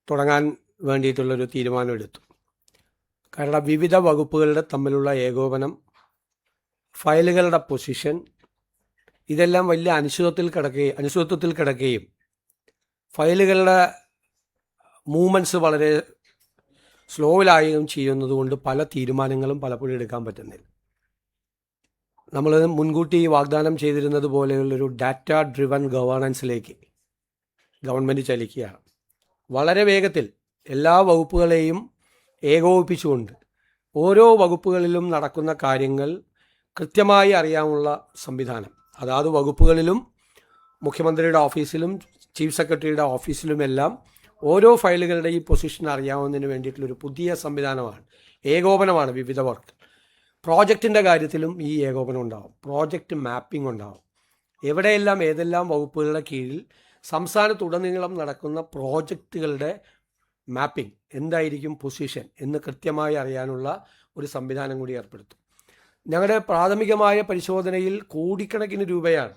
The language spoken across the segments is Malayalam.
തുടങ്ങാൻ വേണ്ടിയിട്ടുള്ളൊരു തീരുമാനമെടുത്തു. കാരണം വിവിധ വകുപ്പുകളുടെ തമ്മിലുള്ള ഏകോപനം, ഫയലുകളുടെ പൊസിഷൻ, ഇതെല്ലാം വലിയ അനിശ്ചിതത്വത്തിൽ കിടക്കുകയും ഫയലുകളുടെ മൂവ്മെൻറ്റ്സ് വളരെ സ്ലോയിലായും ചെയ്യുന്നതുകൊണ്ട് പല തീരുമാനങ്ങളും പലപ്പോഴും എടുക്കാൻ പറ്റുന്നില്ല. നമ്മൾ മുൻകൂട്ടി വാഗ്ദാനം ചെയ്തിരുന്നത് പോലെയുള്ളൊരു ഡാറ്റ ഡ്രിവൺ ഗവേണൻസിലേക്ക് ഗവൺമെൻറ് ചലിക്കുകയാണ്. വളരെ വേഗത്തിൽ എല്ലാ വകുപ്പുകളെയും ഏകോപിപ്പിച്ചുകൊണ്ട് ഓരോ വകുപ്പുകളിലും നടക്കുന്ന കാര്യങ്ങൾ കൃത്യമായി അറിയാനുള്ള സംവിധാനം, അതാത് വകുപ്പുകളിലും മുഖ്യമന്ത്രിയുടെ ഓഫീസിലും ചീഫ് സെക്രട്ടറിയുടെ ഓഫീസിലുമെല്ലാം ഓരോ ഫയലുകളുടെയും പൊസിഷൻ അറിയാവുന്നതിന് വേണ്ടിയിട്ടുള്ളൊരു പുതിയ സംവിധാനമാണ്, ഏകോപനമാണ് വിവിധ വർക്ക്. പ്രോജക്റ്റിൻ്റെ കാര്യത്തിലും ഈ ഏകോപനം ഉണ്ടാവും, പ്രോജക്റ്റ് മാപ്പിംഗ് ഉണ്ടാവും. എവിടെയെല്ലാം ഏതെല്ലാം വകുപ്പുകളുടെ കീഴിൽ സംസ്ഥാനത്തുടനീളം നടക്കുന്ന പ്രോജക്റ്റുകളുടെ മാപ്പിംഗ് എന്തായിരിക്കും പൊസിഷൻ എന്ന് കൃത്യമായി അറിയാനുള്ള ഒരു സംവിധാനം കൂടി ഏർപ്പെടുത്തും. ഞങ്ങളുടെ പ്രാഥമികമായ പരിശോധനയിൽ കോടിക്കണക്കിന് രൂപയാണ്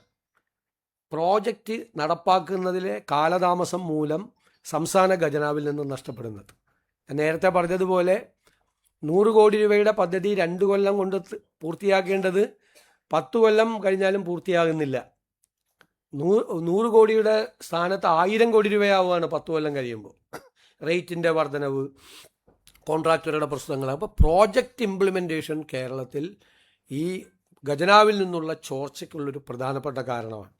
പ്രോജക്റ്റ് നടപ്പാക്കുന്നതിലെ കാലതാമസം മൂലം സംസ്ഥാന ഖജനാവിൽ നിന്ന് നഷ്ടപ്പെടുന്നത്. നേരത്തെ പറഞ്ഞതുപോലെ 100 കോടി രൂപയുടെ പദ്ധതി 2 കൊല്ലം കൊണ്ട് പൂർത്തിയാക്കേണ്ടത് 10 കൊല്ലം കഴിഞ്ഞാലും പൂർത്തിയാകുന്നില്ല. 100 കോടിയുടെ സ്ഥാനത്ത് 1000 കോടി രൂപയാവുകയാണ് 10 കൊല്ലം കഴിയുമ്പോൾ. റേറ്റിൻ്റെ വർധനവ്, കോൺട്രാക്ടറുടെ പ്രശ്നങ്ങൾ. അപ്പോൾ പ്രോജക്റ്റ് ഇംപ്ലിമെൻറ്റേഷൻ കേരളത്തിൽ ഈ ഖജനാവിൽ നിന്നുള്ള ചോർച്ചയ്ക്കുള്ളൊരു പ്രധാനപ്പെട്ട കാരണമാണ്.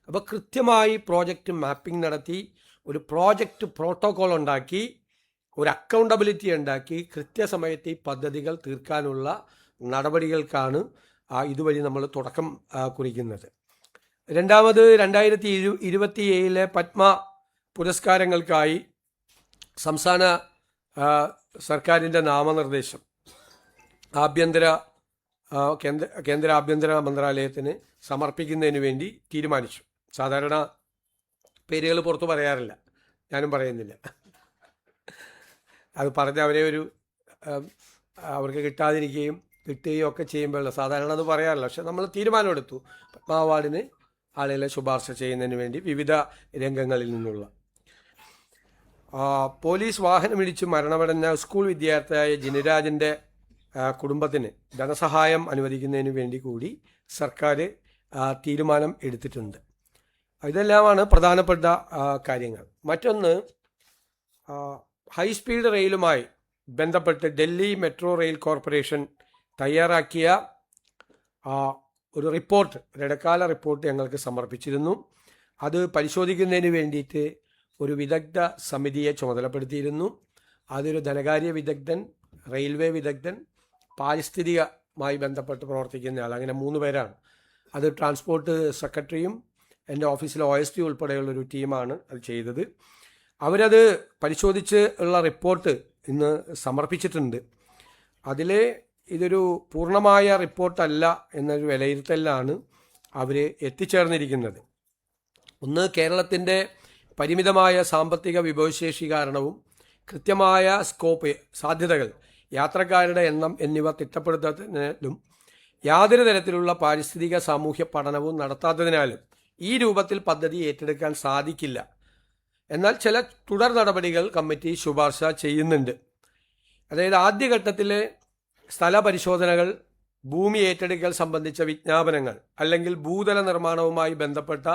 അപ്പോൾ കൃത്യമായി പ്രോജക്റ്റ് മാപ്പിംഗ് നടത്തി ഒരു പ്രോജക്റ്റ് പ്രോട്ടോകോൾ ഉണ്ടാക്കി ഒരു അക്കൗണ്ടബിലിറ്റി ഉണ്ടാക്കി കൃത്യസമയത്ത് ഈ പദ്ധതികൾ തീർക്കാനുള്ള നടപടികൾക്കാണ് ഇതുവഴി നമ്മൾ തുടക്കം കുറിക്കുന്നത്. രണ്ടാമത് 2027 പത്മ പുരസ്കാരങ്ങൾക്കായി സംസ്ഥാന സർക്കാരിൻ്റെ നാമനിർദ്ദേശം കേന്ദ്ര ആഭ്യന്തര മന്ത്രാലയത്തിന് സമർപ്പിക്കുന്നതിന് വേണ്ടി തീരുമാനിച്ചു. സാധാരണ പേരുകൾ പുറത്ത് പറയാറില്ല, ഞാനും പറയുന്നില്ല. അത് പറഞ്ഞ് അവർക്ക് കിട്ടാതിരിക്കുകയും കിട്ടുകയും ഒക്കെ ചെയ്യുമ്പോഴല്ല സാധാരണ അത് പറയാറില്ല. പക്ഷെ നമ്മൾ തീരുമാനമെടുത്തു പത്മ അവാർഡിന് ആളുകളെ ശുപാർശ ചെയ്യുന്നതിന് വേണ്ടി വിവിധ രംഗങ്ങളിൽ നിന്നുള്ള. പോലീസ് വാഹനമിടിച്ച് മരണമടഞ്ഞ സ്കൂൾ വിദ്യാർത്ഥിയായ ജിനിരാജിൻ്റെ കുടുംബത്തിന് ധനസഹായം അനുവദിക്കുന്നതിന് വേണ്ടി കൂടി സർക്കാർ തീരുമാനം എടുത്തിട്ടുണ്ട്. ഇതെല്ലാമാണ് പ്രധാനപ്പെട്ട കാര്യങ്ങൾ. മറ്റൊന്ന്, ഹൈസ്പീഡ് റെയിലുമായി ബന്ധപ്പെട്ട് ഡൽഹി മെട്രോ റെയിൽ കോർപ്പറേഷൻ തയ്യാറാക്കിയ ഒരു റിപ്പോർട്ട്, ഇടക്കാല റിപ്പോർട്ട് ഞങ്ങൾക്ക് സമർപ്പിച്ചിരുന്നു. അത് പരിശോധിക്കുന്നതിന് വേണ്ടിയിട്ട് ഒരു വിദഗ്ധ സമിതിയെ ചുമതലപ്പെടുത്തിയിരുന്നു. അതൊരു ധനകാര്യ വിദഗ്ധൻ, റെയിൽവേ വിദഗ്ധൻ, പാരിസ്ഥിതികമായി ബന്ധപ്പെട്ട് പ്രവർത്തിക്കുന്ന ആൾ, അങ്ങനെ 3 പേരാണ്. അത് ട്രാൻസ്പോർട്ട് സെക്രട്ടറിയും എൻ്റെ ഓഫീസിലെ OSD ഉൾപ്പെടെയുള്ളൊരു ടീമാണ് അത് ചെയ്തത്. അവരത് പരിശോധിച്ച് ഉള്ള റിപ്പോർട്ട് ഇന്ന് സമർപ്പിച്ചിട്ടുണ്ട്. അതിൽ ഇതൊരു പൂർണ്ണമായ റിപ്പോർട്ടല്ല എന്നൊരു വിലയിരുത്തലിലാണ് അവർ എത്തിച്ചേർന്നിരിക്കുന്നത്. ഒന്ന്, കേരളത്തിൻ്റെ പരിമിതമായ സാമ്പത്തിക വിഭവശേഷി കാരണവും കൃത്യമായ സ്കോപ്പ്, സാധ്യതകൾ, യാത്രക്കാരുടെ എണ്ണം എന്നിവ തിട്ടപ്പെടുത്തുന്നതിനും യാതൊരു തരത്തിലുള്ള പാരിസ്ഥിതിക സാമൂഹ്യ പഠനവും നടത്താത്തതിനാലും ഈ രൂപത്തിൽ പദ്ധതി ഏറ്റെടുക്കാൻ സാധിക്കില്ല. എന്നാൽ ചില തുടർ നടപടികൾ കമ്മിറ്റി ശുപാർശ ചെയ്യുന്നുണ്ട്. അതായത് ആദ്യഘട്ടത്തിലെ സ്ഥല പരിശോധനകൾ, ഭൂമി ഏറ്റെടുക്കൽ സംബന്ധിച്ച വിജ്ഞാപനങ്ങൾ അല്ലെങ്കിൽ ഭൂതല നിർമ്മാണവുമായി ബന്ധപ്പെട്ട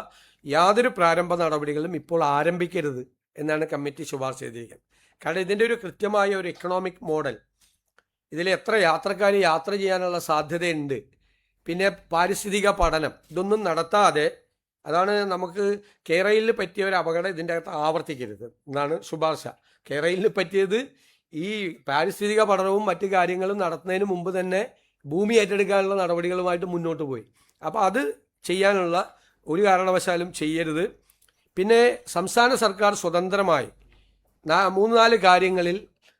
യാതൊരു പ്രാരംഭ നടപടികളും ഇപ്പോൾ ആരംഭിക്കരുത് എന്നാണ് കമ്മിറ്റി ശുപാർശ ചെയ്തിരിക്കുന്നത്. കാരണം ഇതിൻ്റെ ഒരു കൃത്യമായ ഒരു എക്കണോമിക് മോഡൽ, ഇതിൽ എത്ര യാത്രക്കാർ യാത്ര ചെയ്യാനുള്ള സാധ്യതയുണ്ട്, പിന്നെ പാരിസ്ഥിതിക പഠനം, ഇതൊന്നും നടത്താതെ, അതാണ് നമുക്ക് കേരളയിൽ പറ്റിയ ഒരു അപകടം ഇതിൻ്റെ അകത്ത് ആവർത്തിക്കരുത് എന്നാണ് ശുപാർശ. കേരളയിൽ പറ്റിയത് ഈ പാരിസ്ഥിതിക പഠനവും മറ്റു കാര്യങ്ങളും നടത്തുന്നതിന് മുമ്പ് തന്നെ ഭൂമി ഏറ്റെടുക്കാനുള്ള നടപടികളുമായിട്ട് മുന്നോട്ട് പോയി. അപ്പോൾ അത് ചെയ്യാനുള്ള ഒരു കാരണവശാലും ചെയ്യരുത്. പിന്നെ സംസ്ഥാന സർക്കാർ സ്വതന്ത്രമായി 3-4 കാര്യങ്ങളിൽ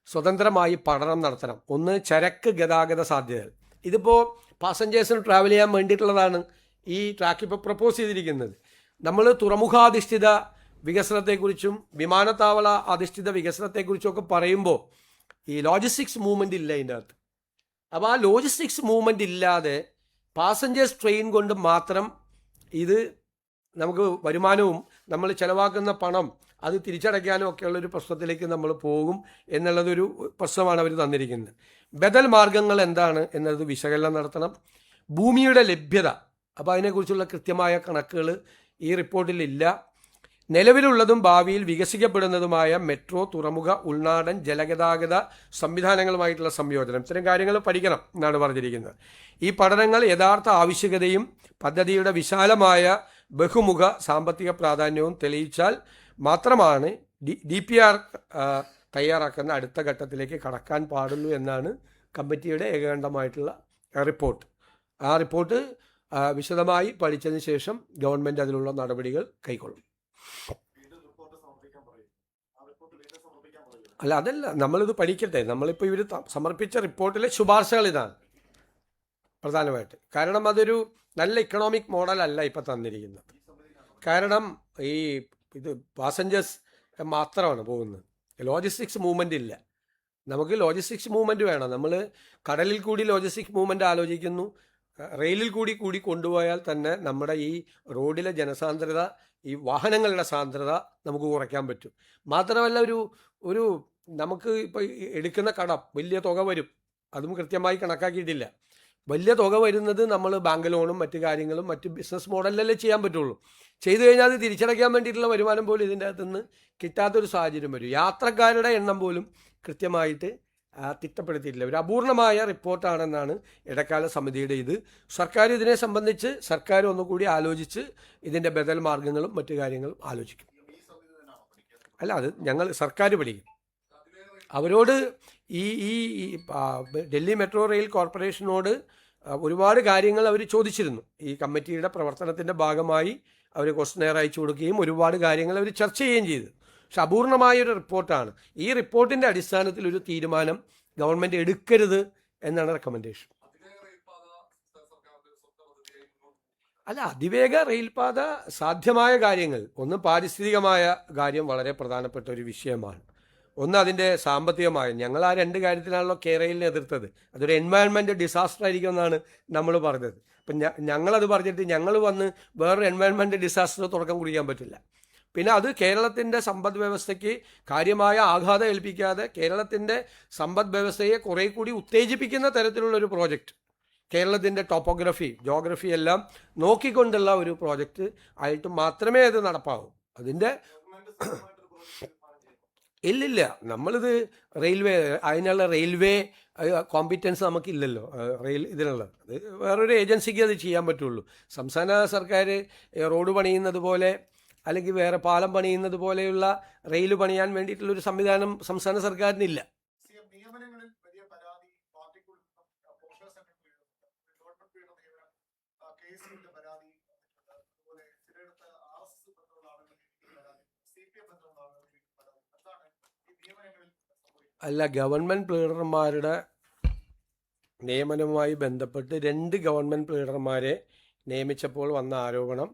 സ്വതന്ത്രമായി പഠനം നടത്തണം. ഒന്ന്, ചരക്ക് ഗതാഗത സാധ്യതകൾ. ഇതിപ്പോൾ പാസഞ്ചേഴ്സിന് ട്രാവൽ ചെയ്യാൻ വേണ്ടിയിട്ടുള്ളതാണ് ഈ ട്രാക്ക് ഇപ്പോൾ പ്രപ്പോസ് ചെയ്തിരിക്കുന്നത്. നമ്മൾ തുറമുഖാധിഷ്ഠിത വികസനത്തെക്കുറിച്ചും വിമാനത്താവള അധിഷ്ഠിത വികസനത്തെക്കുറിച്ചൊക്കെ പറയുമ്പോൾ ഈ ലോജിസ്റ്റിക്സ് മൂവ്മെൻ്റ് ഇല്ല ഇതിൻ്റെ അകത്ത്. അപ്പോൾ ആ ലോജിസ്റ്റിക്സ് മൂവ്മെൻ്റ് ഇല്ലാതെ പാസഞ്ചേഴ്സ് ട്രെയിൻ കൊണ്ട് മാത്രം ഇത് നമുക്ക് വരുമാനവും നമ്മൾ ചിലവാക്കുന്ന പണം അത് തിരിച്ചടയ്ക്കാനും ഒക്കെയുള്ളൊരു പ്രശ്നത്തിലേക്ക് നമ്മൾ പോകും എന്നുള്ളതൊരു പ്രശ്നമാണ് അവർ തന്നിരിക്കുന്നത്. ബദൽ മാർഗങ്ങൾ എന്താണ് എന്നത് വിശകലനം നടത്തണം. ഭൂമിയുടെ ലഭ്യത, അപ്പോൾ അതിനെക്കുറിച്ചുള്ള കൃത്യമായ കണക്കുകൾ ഈ റിപ്പോർട്ടിലില്ല. നിലവിലുള്ളതും ഭാവിയിൽ വികസിക്കപ്പെടുന്നതുമായ മെട്രോ, തുറമുഖ, ഉൾനാടൻ ജലഗതാഗത സംവിധാനങ്ങളുമായിട്ടുള്ള സംയോജനം, ഇത്തരം കാര്യങ്ങൾ പഠിക്കണം എന്നാണ് പറഞ്ഞിരിക്കുന്നത്. ഈ പഠനങ്ങൾ യഥാർത്ഥ ആവശ്യകതയും പദ്ധതിയുടെ വിശാലമായ ബഹുമുഖ സാമ്പത്തിക പ്രാധാന്യവും തെളിയിച്ചാൽ മാത്രമാണ് DPR തയ്യാറാക്കുന്ന അടുത്ത ഘട്ടത്തിലേക്ക് കടക്കാൻ പാടുള്ളൂ എന്നാണ് കമ്മിറ്റിയുടെ ഏകകണ്ഠമായിട്ടുള്ള റിപ്പോർട്ട്. ആ റിപ്പോർട്ട് വിശദമായി പഠിച്ചതിന് ശേഷം ഗവൺമെൻറ് അതിലുള്ള നടപടികൾ കൈക്കൊള്ളും. അല്ല, അതല്ല, നമ്മളിത് പഠിക്കട്ടെ. നമ്മളിപ്പോൾ ഇവർ സമർപ്പിച്ച റിപ്പോർട്ടിലെ ശുപാർശകൾ ഇതാണ് പ്രധാനമായിട്ട്. കാരണം അതൊരു നല്ല ഇക്കണോമിക് മോഡലല്ല ഇപ്പം തന്നിരിക്കുന്നത്. കാരണം ഇത് പാസഞ്ചേഴ്സ് മാത്രമാണ് പോകുന്നത്, ലോജിസ്റ്റിക്സ് മൂവ്മെൻ്റ് ഇല്ല. നമുക്ക് ലോജിസ്റ്റിക്സ് മൂവ്മെൻറ്റ് വേണം. നമ്മൾ കടലിൽ കൂടി ലോജിസ്റ്റിക്സ് മൂവ്മെൻറ്റ് ആലോചിക്കുന്നു, റെയിലിൽ കൂടി കൊണ്ടുപോയാൽ തന്നെ നമ്മുടെ ഈ റോഡിലെ ജനസാന്ദ്രത, ഈ വാഹനങ്ങളുടെ സാന്ദ്രത നമുക്ക് കുറയ്ക്കാൻ പറ്റും. മാത്രമല്ല ഒരു നമുക്ക് ഇപ്പോൾ എടുക്കുന്ന കടം വലിയ തുക വരും, അതും കൃത്യമായി കണക്കാക്കിയിട്ടില്ല. വലിയ തുക വരുന്നത് നമ്മൾ ബാങ്ക് ലോണും മറ്റു കാര്യങ്ങളും മറ്റ് ബിസിനസ് മോഡലിലല്ലേ ചെയ്യാൻ പറ്റുള്ളൂ. ചെയ്തു കഴിഞ്ഞാൽ അത് തിരിച്ചടയ്ക്കാൻ വേണ്ടിയിട്ടുള്ള വരുമാനം പോലും ഇതിൻ്റെ അകത്തുനിന്ന് കിട്ടാത്തൊരു സാഹചര്യം വരും. യാത്രക്കാരുടെ എണ്ണം പോലും കൃത്യമായിട്ട് തിട്ടപ്പെടുത്തിയിട്ടില്ല. ഒരു അപൂർണമായ റിപ്പോർട്ടാണെന്നാണ് ഇടക്കാല സമിതിയുടെ ഇത്. സർക്കാർ ഇതിനെ സംബന്ധിച്ച് സർക്കാർ ഒന്നുകൂടി ആലോചിച്ച് ഇതിൻ്റെ ബദൽ മാർഗങ്ങളും മറ്റു കാര്യങ്ങളും ആലോചിക്കും. അല്ല, അത് സർക്കാർ പഠിക്കും. അവരോട് ഈ ഡൽഹി മെട്രോ റെയിൽ കോർപ്പറേഷനോട് ഒരുപാട് കാര്യങ്ങൾ അവർ ചോദിച്ചിരുന്നു. ഈ കമ്മിറ്റിയുടെ പ്രവർത്തനത്തിൻ്റെ ഭാഗമായി അവർ ക്വസ്റ്റനെയർ അയച്ചു കൊടുക്കുകയും ഒരുപാട് കാര്യങ്ങൾ അവർ ചർച്ച ചെയ്യുകയും ചെയ്തു. പക്ഷെ അപൂർണമായൊരു റിപ്പോർട്ടാണ്. ഈ റിപ്പോർട്ടിൻ്റെ അടിസ്ഥാനത്തിൽ ഒരു തീരുമാനം ഗവൺമെൻറ് എടുക്കരുത് എന്നാണ് റെക്കമെൻഡേഷൻ. അല്ല, അതിവേഗ റെയിൽപാത സാധ്യമായ കാര്യങ്ങൾ, ഒന്ന് പാരിസ്ഥിതികമായ കാര്യം വളരെ പ്രധാനപ്പെട്ട ഒരു വിഷയമാണ്. ഒന്ന് അതിൻ്റെ സാമ്പത്തികമായ, ഞങ്ങൾ ആ രണ്ട് കാര്യത്തിലാണല്ലോ കേരളയിലിനെ എതിർത്തത്. അതൊരു എൻവയൺമെൻറ്റ് ഡിസാസ്റ്റർ ആയിരിക്കും എന്നാണ് നമ്മൾ പറഞ്ഞത്. അപ്പം ഞങ്ങളത് പറഞ്ഞിട്ട് ഞങ്ങൾ വന്ന് വേറൊരു എൻവയൺമെൻറ്റ് ഡിസാസ്റ്റർ തുടക്കം കുറിക്കാൻ പറ്റില്ല. പിന്നെ അത് കേരളത്തിൻ്റെ സമ്പദ് വ്യവസ്ഥയ്ക്ക് കാര്യമായ ആഘാതം ഏൽപ്പിക്കാതെ കേരളത്തിൻ്റെ സമ്പദ് വ്യവസ്ഥയെ കുറേ കൂടി ഉത്തേജിപ്പിക്കുന്ന തരത്തിലുള്ളൊരു പ്രോജക്റ്റ്, കേരളത്തിൻ്റെ ജോഗ്രഫി എല്ലാം നോക്കിക്കൊണ്ടുള്ള ഒരു പ്രോജക്റ്റ് ആയിട്ട് മാത്രമേ അത് നടപ്പാവൂ. അതിൻ്റെ ഇല്ലില്ല, നമ്മളിത് അതിനുള്ള റെയിൽവേ കോമ്പിറ്റൻസ് നമുക്കില്ലല്ലോ. ഇതിനുള്ളത് അത് വേറൊരു ഏജൻസിക്ക് അത് ചെയ്യാൻ പറ്റുള്ളൂ. സംസ്ഥാന സർക്കാർ റോഡ് പണിയുന്നത് പോലെ അല്ലെങ്കിൽ വേറെ പാലം പണിയുന്നത് പോലെയുള്ള റെയിൽ പണിയാൻ വേണ്ടിയിട്ടുള്ളൊരു സംവിധാനം സംസ്ഥാന സർക്കാരിനില്ല. അല്ല, ഗവൺമെൻറ് പ്ലീഡർമാരുടെ നിയമനവുമായി ബന്ധപ്പെട്ട് 2 ഗവൺമെൻറ് പ്ലീഡർമാരെ നിയമിച്ചപ്പോൾ വന്ന ആരോപണം,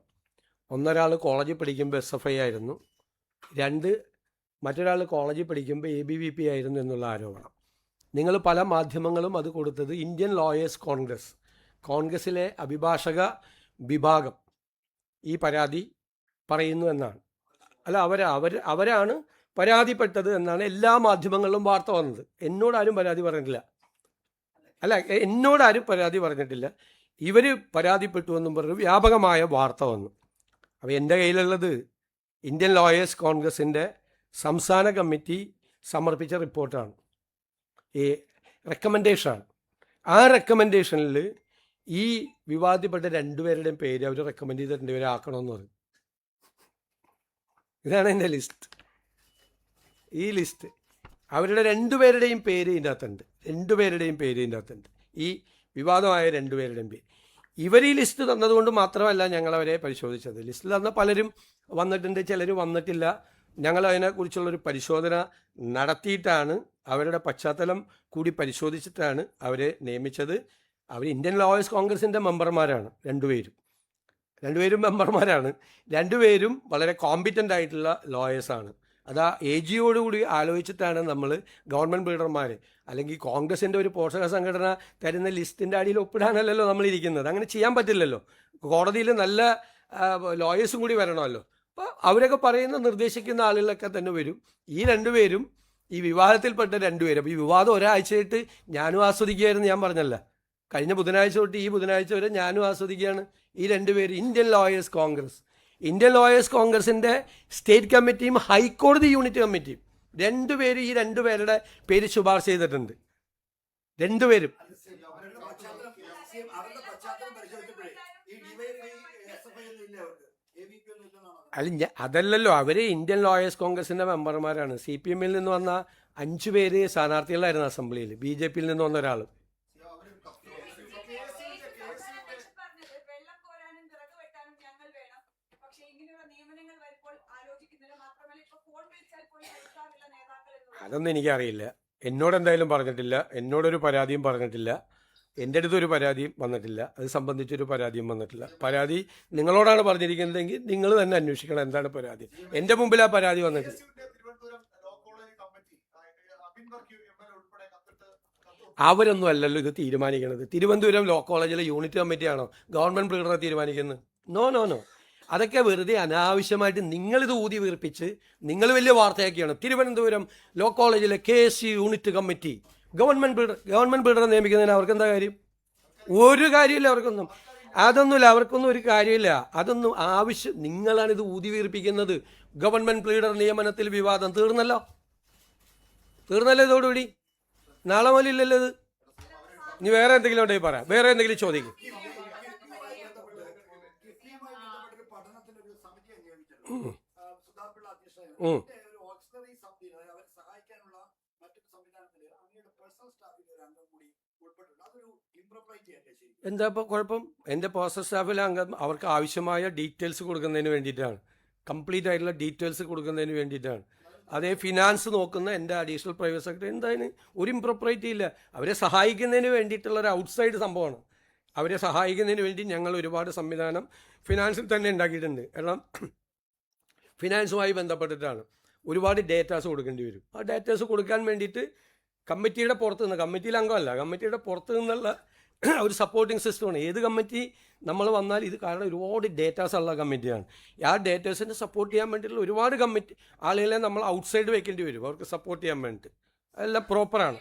ഒന്നൊരാൾ കോളേജിൽ പഠിക്കുമ്പോൾ SFI ആയിരുന്നു, മറ്റൊരാൾ കോളേജിൽ പഠിക്കുമ്പോൾ ABVP ആയിരുന്നു എന്നുള്ള ആരോപണം. നിങ്ങൾ പല മാധ്യമങ്ങളും അത് കൊടുത്തത് ഇന്ത്യൻ ലോയേഴ്സ് കോൺഗ്രസ്സിലെ അഭിഭാഷക വിഭാഗം ഈ പരാതി പറയുന്നു എന്നാണ്. അല്ല, അവരാണ് പരാതിപ്പെട്ടത് എന്നാണ് എല്ലാ മാധ്യമങ്ങളിലും വാർത്ത വന്നത്. എന്നോടാരും പരാതി പറഞ്ഞിട്ടില്ല. ഇവർ പരാതിപ്പെട്ടു എന്നും പറഞ്ഞ് വ്യാപകമായ വാർത്ത വന്നു. അപ്പോൾ എൻ്റെ കയ്യിലുള്ളത് ഇന്ത്യൻ ലോയേഴ്സ് കോൺഗ്രസിൻ്റെ സംസ്ഥാന കമ്മിറ്റി സമർപ്പിച്ച റിപ്പോർട്ടാണ്, ഈ റെക്കമെൻഡേഷനാണ്. ആ റെക്കമെൻഡേഷനിൽ ഈ വിവാദപ്പെട്ട 2 പേരുടെയും പേര് അവർ റെക്കമെൻഡ് ചെയ്ത 2 പേരെ ആക്കണമെന്ന് പറയും. ഇതാണ് എൻ്റെ ലിസ്റ്റ്. ഈ ലിസ്റ്റ് അവരുടെ 2 പേരുടെയും പേര് ഇതിൻ്റെ അകത്തുണ്ട്. ഈ വിവാദമായ 2 പേരുടെയും പേര്. ഇവർ ഈ ലിസ്റ്റ് തന്നതുകൊണ്ട് മാത്രമല്ല ഞങ്ങളവരെ പരിശോധിച്ചത്. ലിസ്റ്റ് തന്ന പലരും വന്നിട്ടുണ്ട്, ചിലർ വന്നിട്ടില്ല. ഞങ്ങൾ അതിനെക്കുറിച്ചുള്ളൊരു പരിശോധന നടത്തിയിട്ടാണ്, അവരുടെ പശ്ചാത്തലം കൂടി പരിശോധിച്ചിട്ടാണ് അവരെ നിയമിച്ചത്. അവർ ഇന്ത്യൻ ലോയേഴ്സ് കോൺഗ്രസിൻ്റെ മെമ്പർമാരാണ്. 2 പേരും മെമ്പർമാരാണ്. 2 പേരും വളരെ കോമ്പിറ്റൻ്റ് ആയിട്ടുള്ള ലോയേഴ്സാണ്. അത് ആ AGയോടുകൂടി ആലോചിച്ചിട്ടാണ് നമ്മൾ ഗവൺമെൻറ് പ്ലീഡർമാർ അല്ലെങ്കിൽ കോൺഗ്രസിൻ്റെ ഒരു പോഷക സംഘടന തരുന്ന ലിസ്റ്റിൻ്റെ അടിയിൽ ഒപ്പിടാനല്ലല്ലോ നമ്മളിരിക്കുന്നത്. അങ്ങനെ ചെയ്യാൻ പറ്റില്ലല്ലോ. കോടതിയിൽ നല്ല ലോയേഴ്സും കൂടി വരണമല്ലോ. അപ്പോൾ അവരൊക്കെ പറയുന്ന നിർദ്ദേശിക്കുന്ന ആളുകളൊക്കെ തന്നെ വരും. ഈ രണ്ടുപേരും ഈ വിവാദത്തിൽപ്പെട്ട രണ്ടുപേരും. അപ്പോൾ ഈ വിവാദം ഒരാഴ്ചയായിട്ട് ഞാനും ആസ്വദിക്കുകയായിരുന്നു, ഞാൻ പറഞ്ഞല്ല. കഴിഞ്ഞ ബുധനാഴ്ച തൊട്ട് ഈ ബുധനാഴ്ച വരെ ഞാനും ആസ്വദിക്കുകയാണ്. ഈ രണ്ടുപേര് ഇന്ത്യൻ ലോയേഴ്സ് കോൺഗ്രസിൻ്റെ സ്റ്റേറ്റ് കമ്മിറ്റിയും ഹൈക്കോടതി യൂണിറ്റ് കമ്മിറ്റിയും രണ്ടുപേരും ഈ രണ്ടുപേരുടെ പേര് ശുപാർശ ചെയ്തിട്ടുണ്ട്. രണ്ടുപേരും അല്ല, അതല്ലല്ലോ, അവര് ഇന്ത്യൻ ലോയേഴ്സ് കോൺഗ്രസിന്റെ മെമ്പർമാരാണ്. CPM-ൽ നിന്ന് വന്ന 5 പേര് സ്ഥാനാർത്ഥികളായിരുന്നു അസംബ്ലിയിൽ, BJP-യിൽ നിന്ന് വന്ന ഒരാൾ. അതൊന്നും എനിക്കറിയില്ല. എന്നോട് എന്തായാലും പറഞ്ഞിട്ടില്ല, എന്നോടൊരു പരാതിയും പറഞ്ഞിട്ടില്ല, എൻ്റെ അടുത്തൊരു പരാതിയും വന്നിട്ടില്ല, അത് സംബന്ധിച്ചൊരു പരാതിയും വന്നിട്ടില്ല. പരാതി നിങ്ങളോടാണ് പറഞ്ഞിരിക്കുന്നതെങ്കിൽ നിങ്ങൾ തന്നെ അന്വേഷിക്കണം എന്താണ് പരാതി. എൻ്റെ മുമ്പിൽ ആ പരാതി വന്നിട്ടില്ല. അവരൊന്നും അല്ലല്ലോ ഇത് തീരുമാനിക്കുന്നത്. തിരുവനന്തപുരം ലോ കോളേജിലെ യൂണിറ്റ് കമ്മിറ്റിയാണോ ഗവൺമെൻറ് പ്ലീഡറെ തീരുമാനിക്കുന്നത്? നോ. അതൊക്കെ വെറുതെ അനാവശ്യമായിട്ട് നിങ്ങളിത് ഊതി വീർപ്പിച്ച് നിങ്ങൾ വലിയ വാർത്തയാക്കിയാണ്. തിരുവനന്തപുരം ലോ കോളേജിലെ KSU യൂണിറ്റ് കമ്മിറ്റി ഗവൺമെൻറ് പ്ലീഡറെ നിയമിക്കുന്നതിന് അവർക്ക് എന്താ കാര്യം? ഒരു കാര്യമില്ല അവർക്കൊന്നും. അവർക്കൊന്നും ഒരു കാര്യമില്ല. അതൊന്നും ആവശ്യം. നിങ്ങളാണിത് ഊതി വീർപ്പിക്കുന്നത്. ഗവൺമെൻറ് പ്ലീഡർ നിയമനത്തിൽ വിവാദം തീർന്നല്ലോ ഇതോടുകൂടി. നാളെ മുതൽ ഇല്ലല്ലോ ഇത്. ഇനി വേറെ എന്തെങ്കിലും ഉണ്ടെങ്കിൽ പറയാം, വേറെ എന്തെങ്കിലും ചോദിക്കും. എന്താ ഇപ്പോൾ കുഴപ്പം? എൻ്റെ പേഴ്സണൽ സ്റ്റാഫിലെ അംഗം അവർക്ക് ആവശ്യമായ ഡീറ്റെയിൽസ് കൊടുക്കുന്നതിന് വേണ്ടിയിട്ടാണ്, കംപ്ലീറ്റ് ആയിട്ടുള്ള ഡീറ്റെയിൽസ് കൊടുക്കുന്നതിന് വേണ്ടിയിട്ടാണ്. അതേ ഫിനാൻസ് നോക്കുന്ന എൻ്റെ അഡീഷണൽ പ്രൈവറ്റ് സെക്രട്ടറി എന്തായാലും ഒരു ഇംപ്രോപ്പറേറ്റി ഇല്ല. അവരെ സഹായിക്കുന്നതിന് വേണ്ടിയിട്ടുള്ള ഒരു ഔട്ട്സൈഡ് സംഭവമാണ്. അവരെ സഹായിക്കുന്നതിന് വേണ്ടി ഞങ്ങൾ ഒരുപാട് സംവിധാനം ഫിനാൻസിൽ തന്നെ ഉണ്ടാക്കിയിട്ടുണ്ട്. കാരണം ഫിനാൻസുമായി ബന്ധപ്പെട്ടിട്ടാണ് ഒരുപാട് ഡേറ്റാസ് കൊടുക്കേണ്ടി വരും. ആ ഡേറ്റാസ് കൊടുക്കാൻ വേണ്ടിയിട്ട് കമ്മിറ്റിയുടെ പുറത്ത് നിന്ന്, കമ്മിറ്റിയിൽ അംഗമല്ല, കമ്മിറ്റിയുടെ പുറത്ത് നിന്നുള്ള ഒരു സപ്പോർട്ടിങ് സിസ്റ്റമാണ്. ഏത് കമ്മിറ്റി നമ്മൾ വന്നാൽ ഇത് കാരണം ഒരുപാട് ഡേറ്റാസ് ഉള്ള കമ്മിറ്റിയാണ്. ആ ഡേറ്റാസിനെ സപ്പോർട്ട് ചെയ്യാൻ വേണ്ടിയിട്ടുള്ള ഒരുപാട് ആളുകളെ നമ്മൾ ഔട്ട്സൈഡ് വെക്കേണ്ടി വരും അവർക്ക് സപ്പോർട്ട് ചെയ്യാൻ വേണ്ടിയിട്ട്. അതെല്ലാം പ്രോപ്പറാണ്.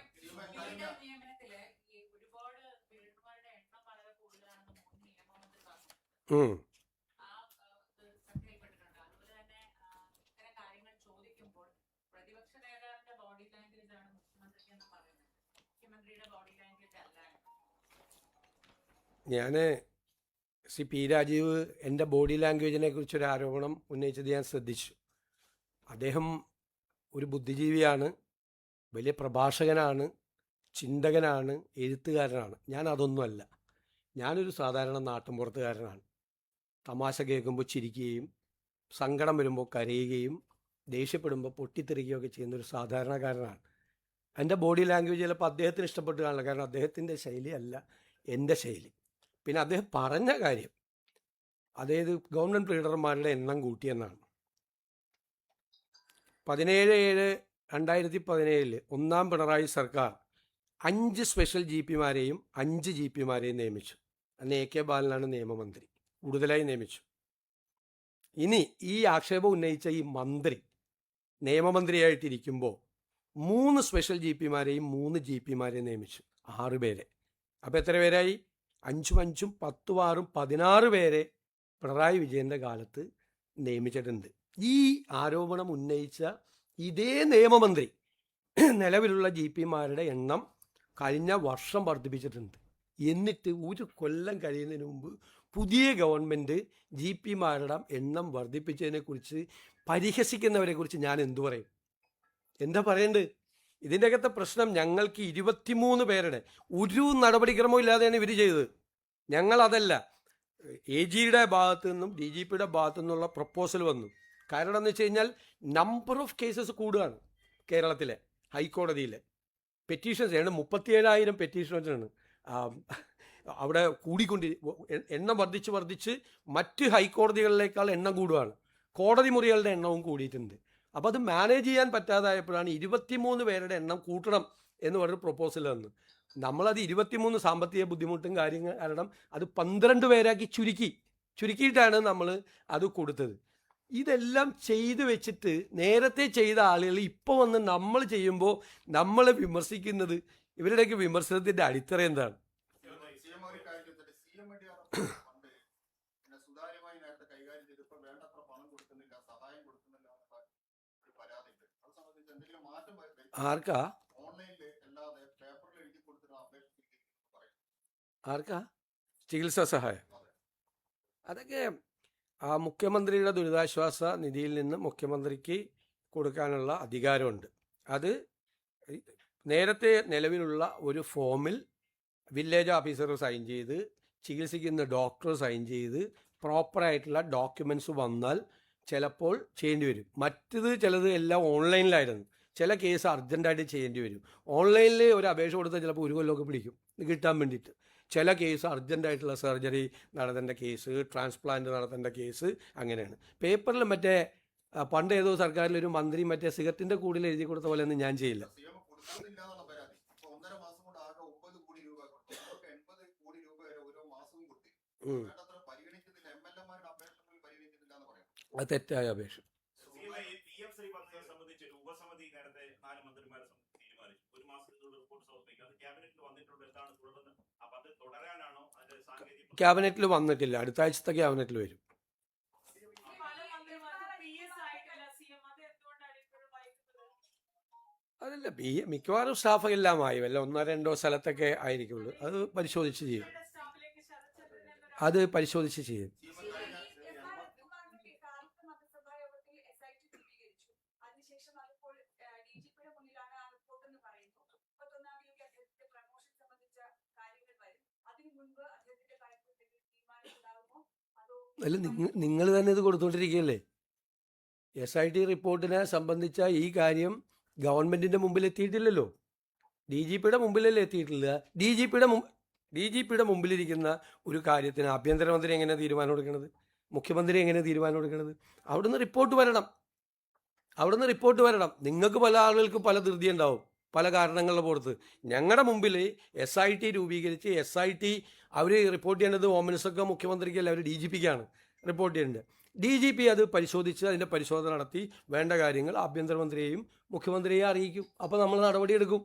ഞാൻ P. രാജീവ് എൻ്റെ ബോഡി ലാംഗ്വേജിനെ കുറിച്ചൊരു ആരോപണം ഉന്നയിച്ചത് ഞാൻ ശ്രദ്ധിച്ചു. അദ്ദേഹം ഒരു ബുദ്ധിജീവിയാണ്, വലിയ പ്രഭാഷകനാണ്, ചിന്തകനാണ്, എഴുത്തുകാരനാണ്. ഞാൻ അതൊന്നുമല്ല. ഞാനൊരു സാധാരണ നാട്ടിൻപുറത്തുകാരനാണ്. തമാശ കേൾക്കുമ്പോൾ ചിരിക്കുകയും സങ്കടം വരുമ്പോൾ കരയുകയും ദേഷ്യപ്പെടുമ്പോൾ പൊട്ടിത്തെറിക്കുകയൊക്കെ ചെയ്യുന്നൊരു സാധാരണക്കാരനാണ്. എൻ്റെ ബോഡി ലാംഗ്വേജ് ചിലപ്പോൾ അദ്ദേഹത്തിന് ഇഷ്ടപ്പെട്ട് കാണില്ല, കാരണം അദ്ദേഹത്തിൻ്റെ ശൈലിയല്ല എൻ്റെ ശൈലി. പിന്നെ അദ്ദേഹം പറഞ്ഞ കാര്യം, അതായത് ഗവൺമെൻറ് പ്ലീഡർമാരുടെ എണ്ണം കൂട്ടിയെന്നാണ്. 17/7/2017 ഒന്നാം പിണറായി സർക്കാർ 5 സ്പെഷ്യൽ GP-മാരെയും 5 GP-മാരെയും നിയമിച്ചു. അന്ന് AK ബാലനാണ് നിയമമന്ത്രി, കൂടുതലായി നിയമിച്ചു. ഇനി ഈ ആക്ഷേപം ഉന്നയിച്ച ഈ മന്ത്രി നിയമമന്ത്രിയായിട്ടിരിക്കുമ്പോൾ 3 സ്പെഷ്യൽ GP-മാരെയും 3 GP-മാരെയും നിയമിച്ചു. 6 പേരെ. അപ്പോൾ എത്ര പേരായി? 5 10 6 16 പേരെ പിണറായി വിജയൻ്റെ കാലത്ത് നിയമിച്ചിട്ടുണ്ട്. ഈ ആരോപണം ഉന്നയിച്ച ഇതേ നിയമമന്ത്രി നിലവിലുള്ള GP-മാരുടെ എണ്ണം കഴിഞ്ഞ വർഷം വർദ്ധിപ്പിച്ചിട്ടുണ്ട്. എന്നിട്ട് ഒരു കൊല്ലം കഴിയുന്നതിന് മുമ്പ് പുതിയ ഗവൺമെൻറ് GP-മാരുടെ എണ്ണം വർദ്ധിപ്പിച്ചതിനെക്കുറിച്ച് പരിഹസിക്കുന്നവരെക്കുറിച്ച് ഞാൻ എന്തു പറയും? എന്താ പറയേണ്ടത്? ഇതിൻ്റെ അകത്തെ പ്രശ്നം, ഞങ്ങൾക്ക് 23 പേരുടെ ഒരു നടപടിക്രമവും ഇല്ലാതെയാണ് ഇവർ ചെയ്തത്. ഞങ്ങളതല്ല, AG-യുടെ ഭാഗത്തു നിന്നും DGP-യുടെ ഭാഗത്തു നിന്നുള്ള പ്രപ്പോസൽ വന്നു. കാരണം എന്ന് വെച്ച് കഴിഞ്ഞാൽ നമ്പർ ഓഫ് കേസസ് കൂടുകയാണ്. കേരളത്തിലെ ഹൈക്കോടതിയിലെ പെറ്റീഷൻസ് 37,000 പെറ്റീഷൻസാണ് അവിടെ എണ്ണം വർദ്ധിച്ച് മറ്റ് ഹൈക്കോടതികളിലേക്കാൾ എണ്ണം കൂടുകയാണ്. കോടതി മുറികളുടെ എണ്ണവും കൂടിയിട്ടുണ്ട്. അപ്പോൾ അത് മാനേജ് ചെയ്യാൻ പറ്റാതായപ്പോഴാണ് 23 പേരുടെ എണ്ണം കൂട്ടണം എന്ന് പറഞ്ഞൊരു പ്രൊപ്പോസൽ വന്നു. നമ്മളത് 23 സാമ്പത്തിക ബുദ്ധിമുട്ടും കാരണം അത് 12 പേരാക്കി ചുരുക്കിയിട്ടാണ് നമ്മൾ അത് കൊടുത്തത്. ഇതെല്ലാം ചെയ്തു വെച്ചിട്ട് നേരത്തെ ചെയ്ത ആളുകൾ ഇപ്പോൾ വന്ന് നമ്മൾ ചെയ്യുമ്പോൾ നമ്മളെ വിമർശിക്കുന്നത് ഇവരുടെയൊക്കെ വിമർശനത്തിന്റെ അടിത്തറ എന്താണ്? ആർക്കാ ആർക്കാ ചികിത്സാ സഹായം? അതൊക്കെ ആ മുഖ്യമന്ത്രിയുടെ ദുരിതാശ്വാസ നിധിയിൽ നിന്ന് മുഖ്യമന്ത്രിക്ക് കൊടുക്കാനുള്ള അധികാരമുണ്ട്. അത് നേരത്തെ നിലവിലുള്ള ഒരു ഫോമിൽ വില്ലേജ് ഓഫീസർ സൈൻ ചെയ്ത് ചികിത്സിക്കുന്ന ഡോക്ടർ സൈൻ ചെയ്ത് പ്രോപ്പറായിട്ടുള്ള ഡോക്യുമെൻറ്റ്സ് വന്നാൽ ചിലപ്പോൾ ചെയ്യേണ്ടി വരും. മറ്റത് ചിലത് എല്ലാം ഓൺലൈനിലായിരുന്നു. ചില കേസ് അർജൻറ്റായിട്ട് ചെയ്യേണ്ടി വരും. ഓൺലൈനിൽ ഒരു അപേക്ഷ കൊടുത്താൽ ചിലപ്പോൾ ഒരു കൊല്ലമൊക്കെ പിടിക്കും കിട്ടാൻ വേണ്ടിയിട്ട്. ചില കേസ് അർജൻറ്റായിട്ടുള്ള സർജറി നടത്തേണ്ട കേസ്, ട്രാൻസ്പ്ലാന്റ് നടത്തേണ്ട കേസ്, അങ്ങനെയാണ്. പേപ്പറിൽ മറ്റേ പണ്ട് ഏതോ സർക്കാരിലൊരു മന്ത്രി മറ്റേ സിഗരറ്റിൻ്റെ കൂടിൽ എഴുതി കൊടുത്ത പോലെ ഒന്നും ഞാൻ ചെയ്യില്ല. അത് തെറ്റായ അപേക്ഷ. ക്യാബിനറ്റിൽ വന്നിട്ടില്ല, അടുത്ത ആഴ്ചത്തെ ക്യാബിനറ്റിൽ വരും. അതല്ല, മിക്കവാറും സ്റ്റാഫ് എല്ലാം ആയി, വല്ല 1-2 സ്ഥലത്തൊക്കെ ആയിരിക്കുള്ളൂ. അത് പരിശോധിച്ച് ചെയ്യും. അല്ല, നിങ്ങൾ തന്നെ ഇത് കൊടുത്തുകൊണ്ടിരിക്കുകയല്ലേ? SIT റിപ്പോർട്ടിനെ സംബന്ധിച്ച ഈ കാര്യം ഗവൺമെന്റിന്റെ മുമ്പിൽ എത്തിയിട്ടില്ലല്ലോ. DGPയുടെ മുമ്പിലല്ലേ എത്തിയിട്ടില്ല. DGPയുടെ മുമ്പിലിരിക്കുന്ന ഒരു കാര്യത്തിന് ആഭ്യന്തരമന്ത്രി എങ്ങനെ തീരുമാനം എടുക്കുന്നത്, മുഖ്യമന്ത്രി എങ്ങനെ തീരുമാനം എടുക്കുന്നത്? അവിടുന്ന് റിപ്പോർട്ട് വരണം. നിങ്ങൾക്ക് പല ആളുകൾക്ക് പല ധൃതി ഉണ്ടാവും, പല കാരണങ്ങളുടെ പുറത്ത്. ഞങ്ങളുടെ മുമ്പിൽ SIT രൂപീകരിച്ച് SIT അവർ റിപ്പോർട്ട് ചെയ്യേണ്ടത് ഹോം മിനിസ്റ്റർക്ക് മുഖ്യമന്ത്രിക്കല്ല, അവർ DGPക്കാണ് റിപ്പോർട്ട് ചെയ്യേണ്ടത്. DGP അത് പരിശോധിച്ച് അതിൻ്റെ പരിശോധന നടത്തി വേണ്ട കാര്യങ്ങൾ ആഭ്യന്തരമന്ത്രിയെയും മുഖ്യമന്ത്രിയെയും അറിയിക്കും. അപ്പോൾ നമ്മൾ നടപടിയെടുക്കും.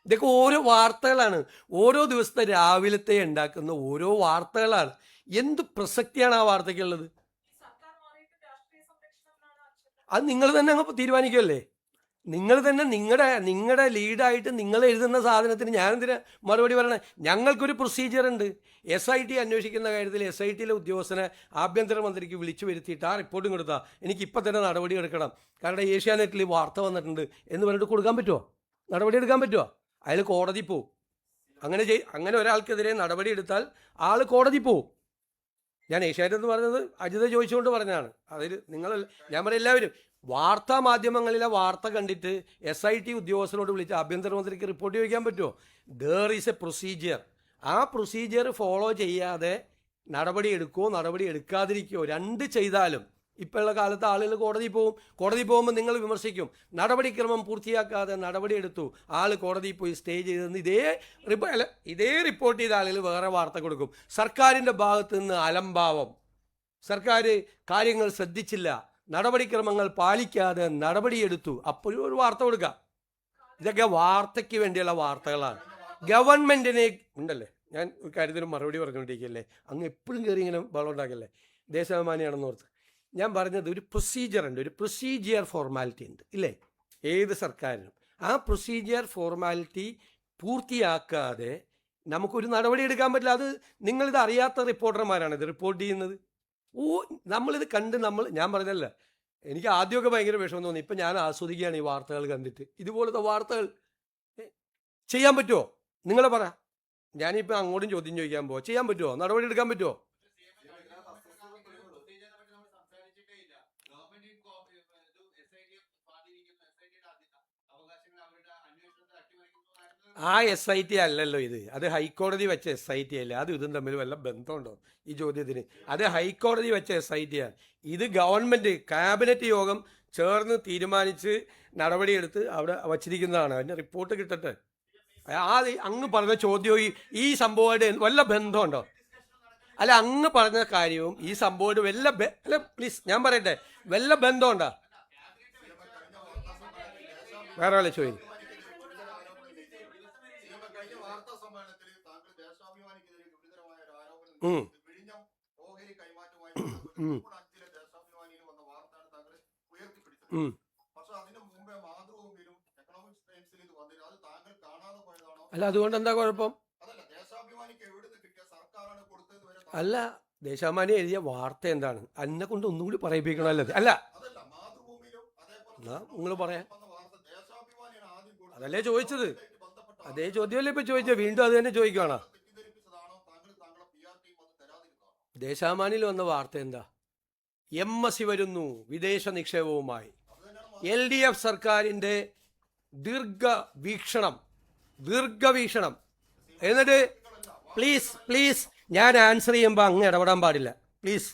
ഇതൊക്കെ ഓരോ വാർത്തകളാണ്, ഓരോ ദിവസത്തെ രാവിലത്തെ ഉണ്ടാക്കുന്ന ഓരോ വാർത്തകളാണ്. എന്ത് പ്രസക്തിയാണ് ആ വാർത്തയ്ക്കുള്ളത്? അത് നിങ്ങൾ തന്നെ അങ്ങ് തീരുമാനിക്കുമല്ലേ. നിങ്ങൾ തന്നെ നിങ്ങളുടെ ലീഡായിട്ട് നിങ്ങൾ എഴുതുന്ന സാധനത്തിന് ഞാനെന്തിനാ മറുപടി പറയണേ? ഞങ്ങൾക്കൊരു പ്രൊസീജിയർ ഉണ്ട്. SIT അന്വേഷിക്കുന്ന കാര്യത്തിൽ SITയിലെ ഉദ്യോഗസ്ഥനെ ആഭ്യന്തരമന്ത്രിക്ക് വിളിച്ചു വരുത്തിയിട്ട് ആ റിപ്പോർട്ടും കൊടുത്താൽ എനിക്ക് ഇപ്പം തന്നെ നടപടി എടുക്കണം, കാരണം ഏഷ്യാനെറ്റിൽ വാർത്ത വന്നിട്ടുണ്ട് എന്ന് പറഞ്ഞിട്ട് കൊടുക്കാൻ പറ്റുമോ? നടപടി എടുക്കാൻ പറ്റുമോ? അയാൾ കോടതി പോവും. അങ്ങനെ ഒരാൾക്കെതിരെ നടപടി എടുത്താൽ ആൾ കോടതി പോവും. ഞാൻ ഏഷ്യാനെറ്റ് എന്ന് പറഞ്ഞത് അജിത ചോദിച്ചുകൊണ്ട് പറഞ്ഞതാണ്. അതിൽ ഞാൻ പറയാം, എല്ലാവരും വാർത്താ മാധ്യമങ്ങളിലെ വാർത്ത കണ്ടിട്ട് SIT ഉദ്യോഗസ്ഥരോട് വിളിച്ച് ആഭ്യന്തരമന്ത്രിക്ക് റിപ്പോർട്ട് ചോദിക്കാൻ പറ്റുമോ? There is A procedure. ആ പ്രൊസീജിയർ ഫോളോ ചെയ്യാതെ നടപടി എടുക്കാതിരിക്കുകയോ രണ്ട് ചെയ്താലും ഇപ്പോഴുള്ള കാലത്ത് ആളുകൾ കോടതി പോകുമ്പോൾ നിങ്ങൾ വിമർശിക്കും. നടപടിക്രമം പൂർത്തിയാക്കാതെ നടപടി എടുത്തു, ആൾ കോടതിയിൽ പോയി സ്റ്റേ ചെയ്തെന്ന് ഇതേ റിപ്പോർട്ട് ചെയ്ത ആളുകൾ വേറെ വാർത്ത കൊടുക്കും. സർക്കാരിൻ്റെ ഭാഗത്ത് നിന്ന് അലംഭാവം, സർക്കാർ കാര്യങ്ങൾ ശ്രദ്ധിച്ചില്ല, നടപടിക്രമങ്ങൾ പാലിക്കാതെ നടപടിയെടുത്തു, അപ്പോഴും ഒരു വാർത്ത കൊടുക്കുക. ഇതൊക്കെ വാർത്തയ്ക്ക് വേണ്ടിയുള്ള വാർത്തകളാണ്. ഗവൺമെന്റിനെ ഉണ്ടല്ലേ, ഞാൻ ഒരു കാര്യത്തിന് മറുപടി പറഞ്ഞുകൊണ്ടിരിക്കുകയല്ലേ, അങ്ങ് എപ്പോഴും കയറി ഇങ്ങനെ ബളം ഉണ്ടാക്കല്ലേ, ദേശാഭിമാനിയാണെന്ന് ഓർത്ത്. ഞാൻ പറഞ്ഞത് ഒരു പ്രൊസീജിയർ ഉണ്ട്, ഒരു പ്രൊസീജിയർ ഫോർമാലിറ്റി ഉണ്ട് ഇല്ലേ ഏത് സർക്കാരിനും. ആ പ്രൊസീജിയർ ഫോർമാലിറ്റി പൂർത്തിയാക്കാതെ നമുക്കൊരു നടപടി എടുക്കാൻ പറ്റില്ല. അത് നിങ്ങളിത് അറിയാത്ത റിപ്പോർട്ടർമാരാണ് ഇത് റിപ്പോർട്ട് ചെയ്യുന്നത്. നമ്മളിത് കണ്ട് ഞാൻ പറഞ്ഞല്ല, എനിക്ക് ആദ്യമൊക്കെ ഭയങ്കര വിഷമം തോന്നി. ഇപ്പം ഞാൻ ആസ്വദിക്കുകയാണ് ഈ വാർത്തകൾ കണ്ടിട്ട്. ഇതുപോലത്തെ വാർത്തകൾ ചെയ്യാൻ പറ്റുമോ? നിങ്ങളെ പറ. ഞാനിപ്പോൾ അങ്ങോട്ടും ചോദ്യം ചോദിക്കാൻ പോവാം. ചെയ്യാൻ പറ്റുമോ? നടപടി എടുക്കാൻ പറ്റുമോ? ആ SIT അല്ലല്ലോ ഇത്, അത് ഹൈക്കോടതി വെച്ച SIT അല്ല. അത് ഇതും തമ്മിൽ വല്ല ബന്ധമുണ്ടോ ഈ ചോദ്യത്തിന്? അത് ഹൈക്കോടതി വെച്ച SIT ആണ്. ഇത് ഗവൺമെന്റ് ക്യാബിനറ്റ് യോഗം ചേർന്ന് തീരുമാനിച്ച് നടപടിയെടുത്ത് അവിടെ വച്ചിരിക്കുന്നതാണ്. അതിന്റെ റിപ്പോർട്ട് കിട്ടട്ടെ. അങ്ങ് പറഞ്ഞ ചോദ്യവും ഈ സംഭവമായിട്ട് വല്ല ബന്ധമുണ്ടോ? അല്ല അങ്ങ് പറഞ്ഞ കാര്യവും ഈ സംഭവം വല്ല അല്ല പ്ലീസ് ഞാൻ പറയട്ടെ വല്ല ബന്ധമുണ്ടാ? വേറെ ആളെ ചോദിക്കും. അല്ല അതുകൊണ്ട് എന്താ കുഴപ്പം? അല്ല ദേശാഭിമാനി എഴുതിയ വാർത്ത എന്താണ്? എന്നെ കൊണ്ട് ഒന്നുകൂടി പറയിപ്പിക്കണമല്ലോ. അല്ല നിങ്ങൾ പറയാ, അതല്ലേ ചോദിച്ചത്. അതേ ചോദ്യമല്ലേ ഇപ്പൊ ചോദിച്ചത്, വീണ്ടും അത് തന്നെ ചോദിക്കുകയാണോ? ദേശാഭിമാനിയിൽ വന്ന വാർത്ത എന്താ? MSc വരുന്നു വിദേശ നിക്ഷേപവുമായി. LDF സർക്കാരിന്റെ ദീർഘവീക്ഷണം. എന്നിട്ട് പ്ലീസ് ഞാൻ ആൻസർ ചെയ്യുമ്പോൾ അങ്ങ് ഇടപെടാൻ പാടില്ല. പ്ലീസ്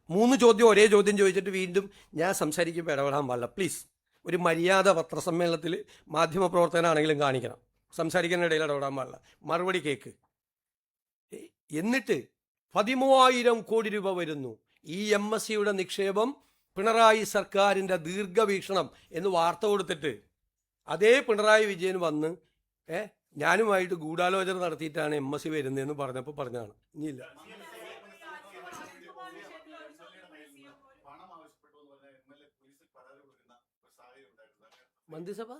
3 ചോദ്യം ഒരേ ചോദ്യം ചോദിച്ചിട്ട് വീണ്ടും ഞാൻ സംസാരിക്കുമ്പോൾ ഇടപെടാൻ പാടില്ല. പ്ലീസ് ഒരു മര്യാദ പത്രസമ്മേളനത്തിൽ മാധ്യമപ്രവർത്തകനാണെങ്കിലും കാണിക്കണം. സംസാരിക്കുന്നതിനിടയിൽ ഇടപെടാൻ പാടില്ല. മറുപടി കേക്ക്. എന്നിട്ട് 13,000 കോടി രൂപ വരുന്നു. ഈ MScയുടെ നിക്ഷേപം പിണറായി സർക്കാരിൻ്റെ ദീർഘവീക്ഷണം എന്ന് വാർത്ത കൊടുത്തിട്ട് അതേ പിണറായി വിജയൻ വന്ന് ഞാനുമായിട്ട് ഗൂഢാലോചന നടത്തിയിട്ടാണ് MSc വരുന്നതെന്ന് പറഞ്ഞപ്പോൾ പറഞ്ഞാണ്. ഇനിയില്ല മന്ത്രിസഭ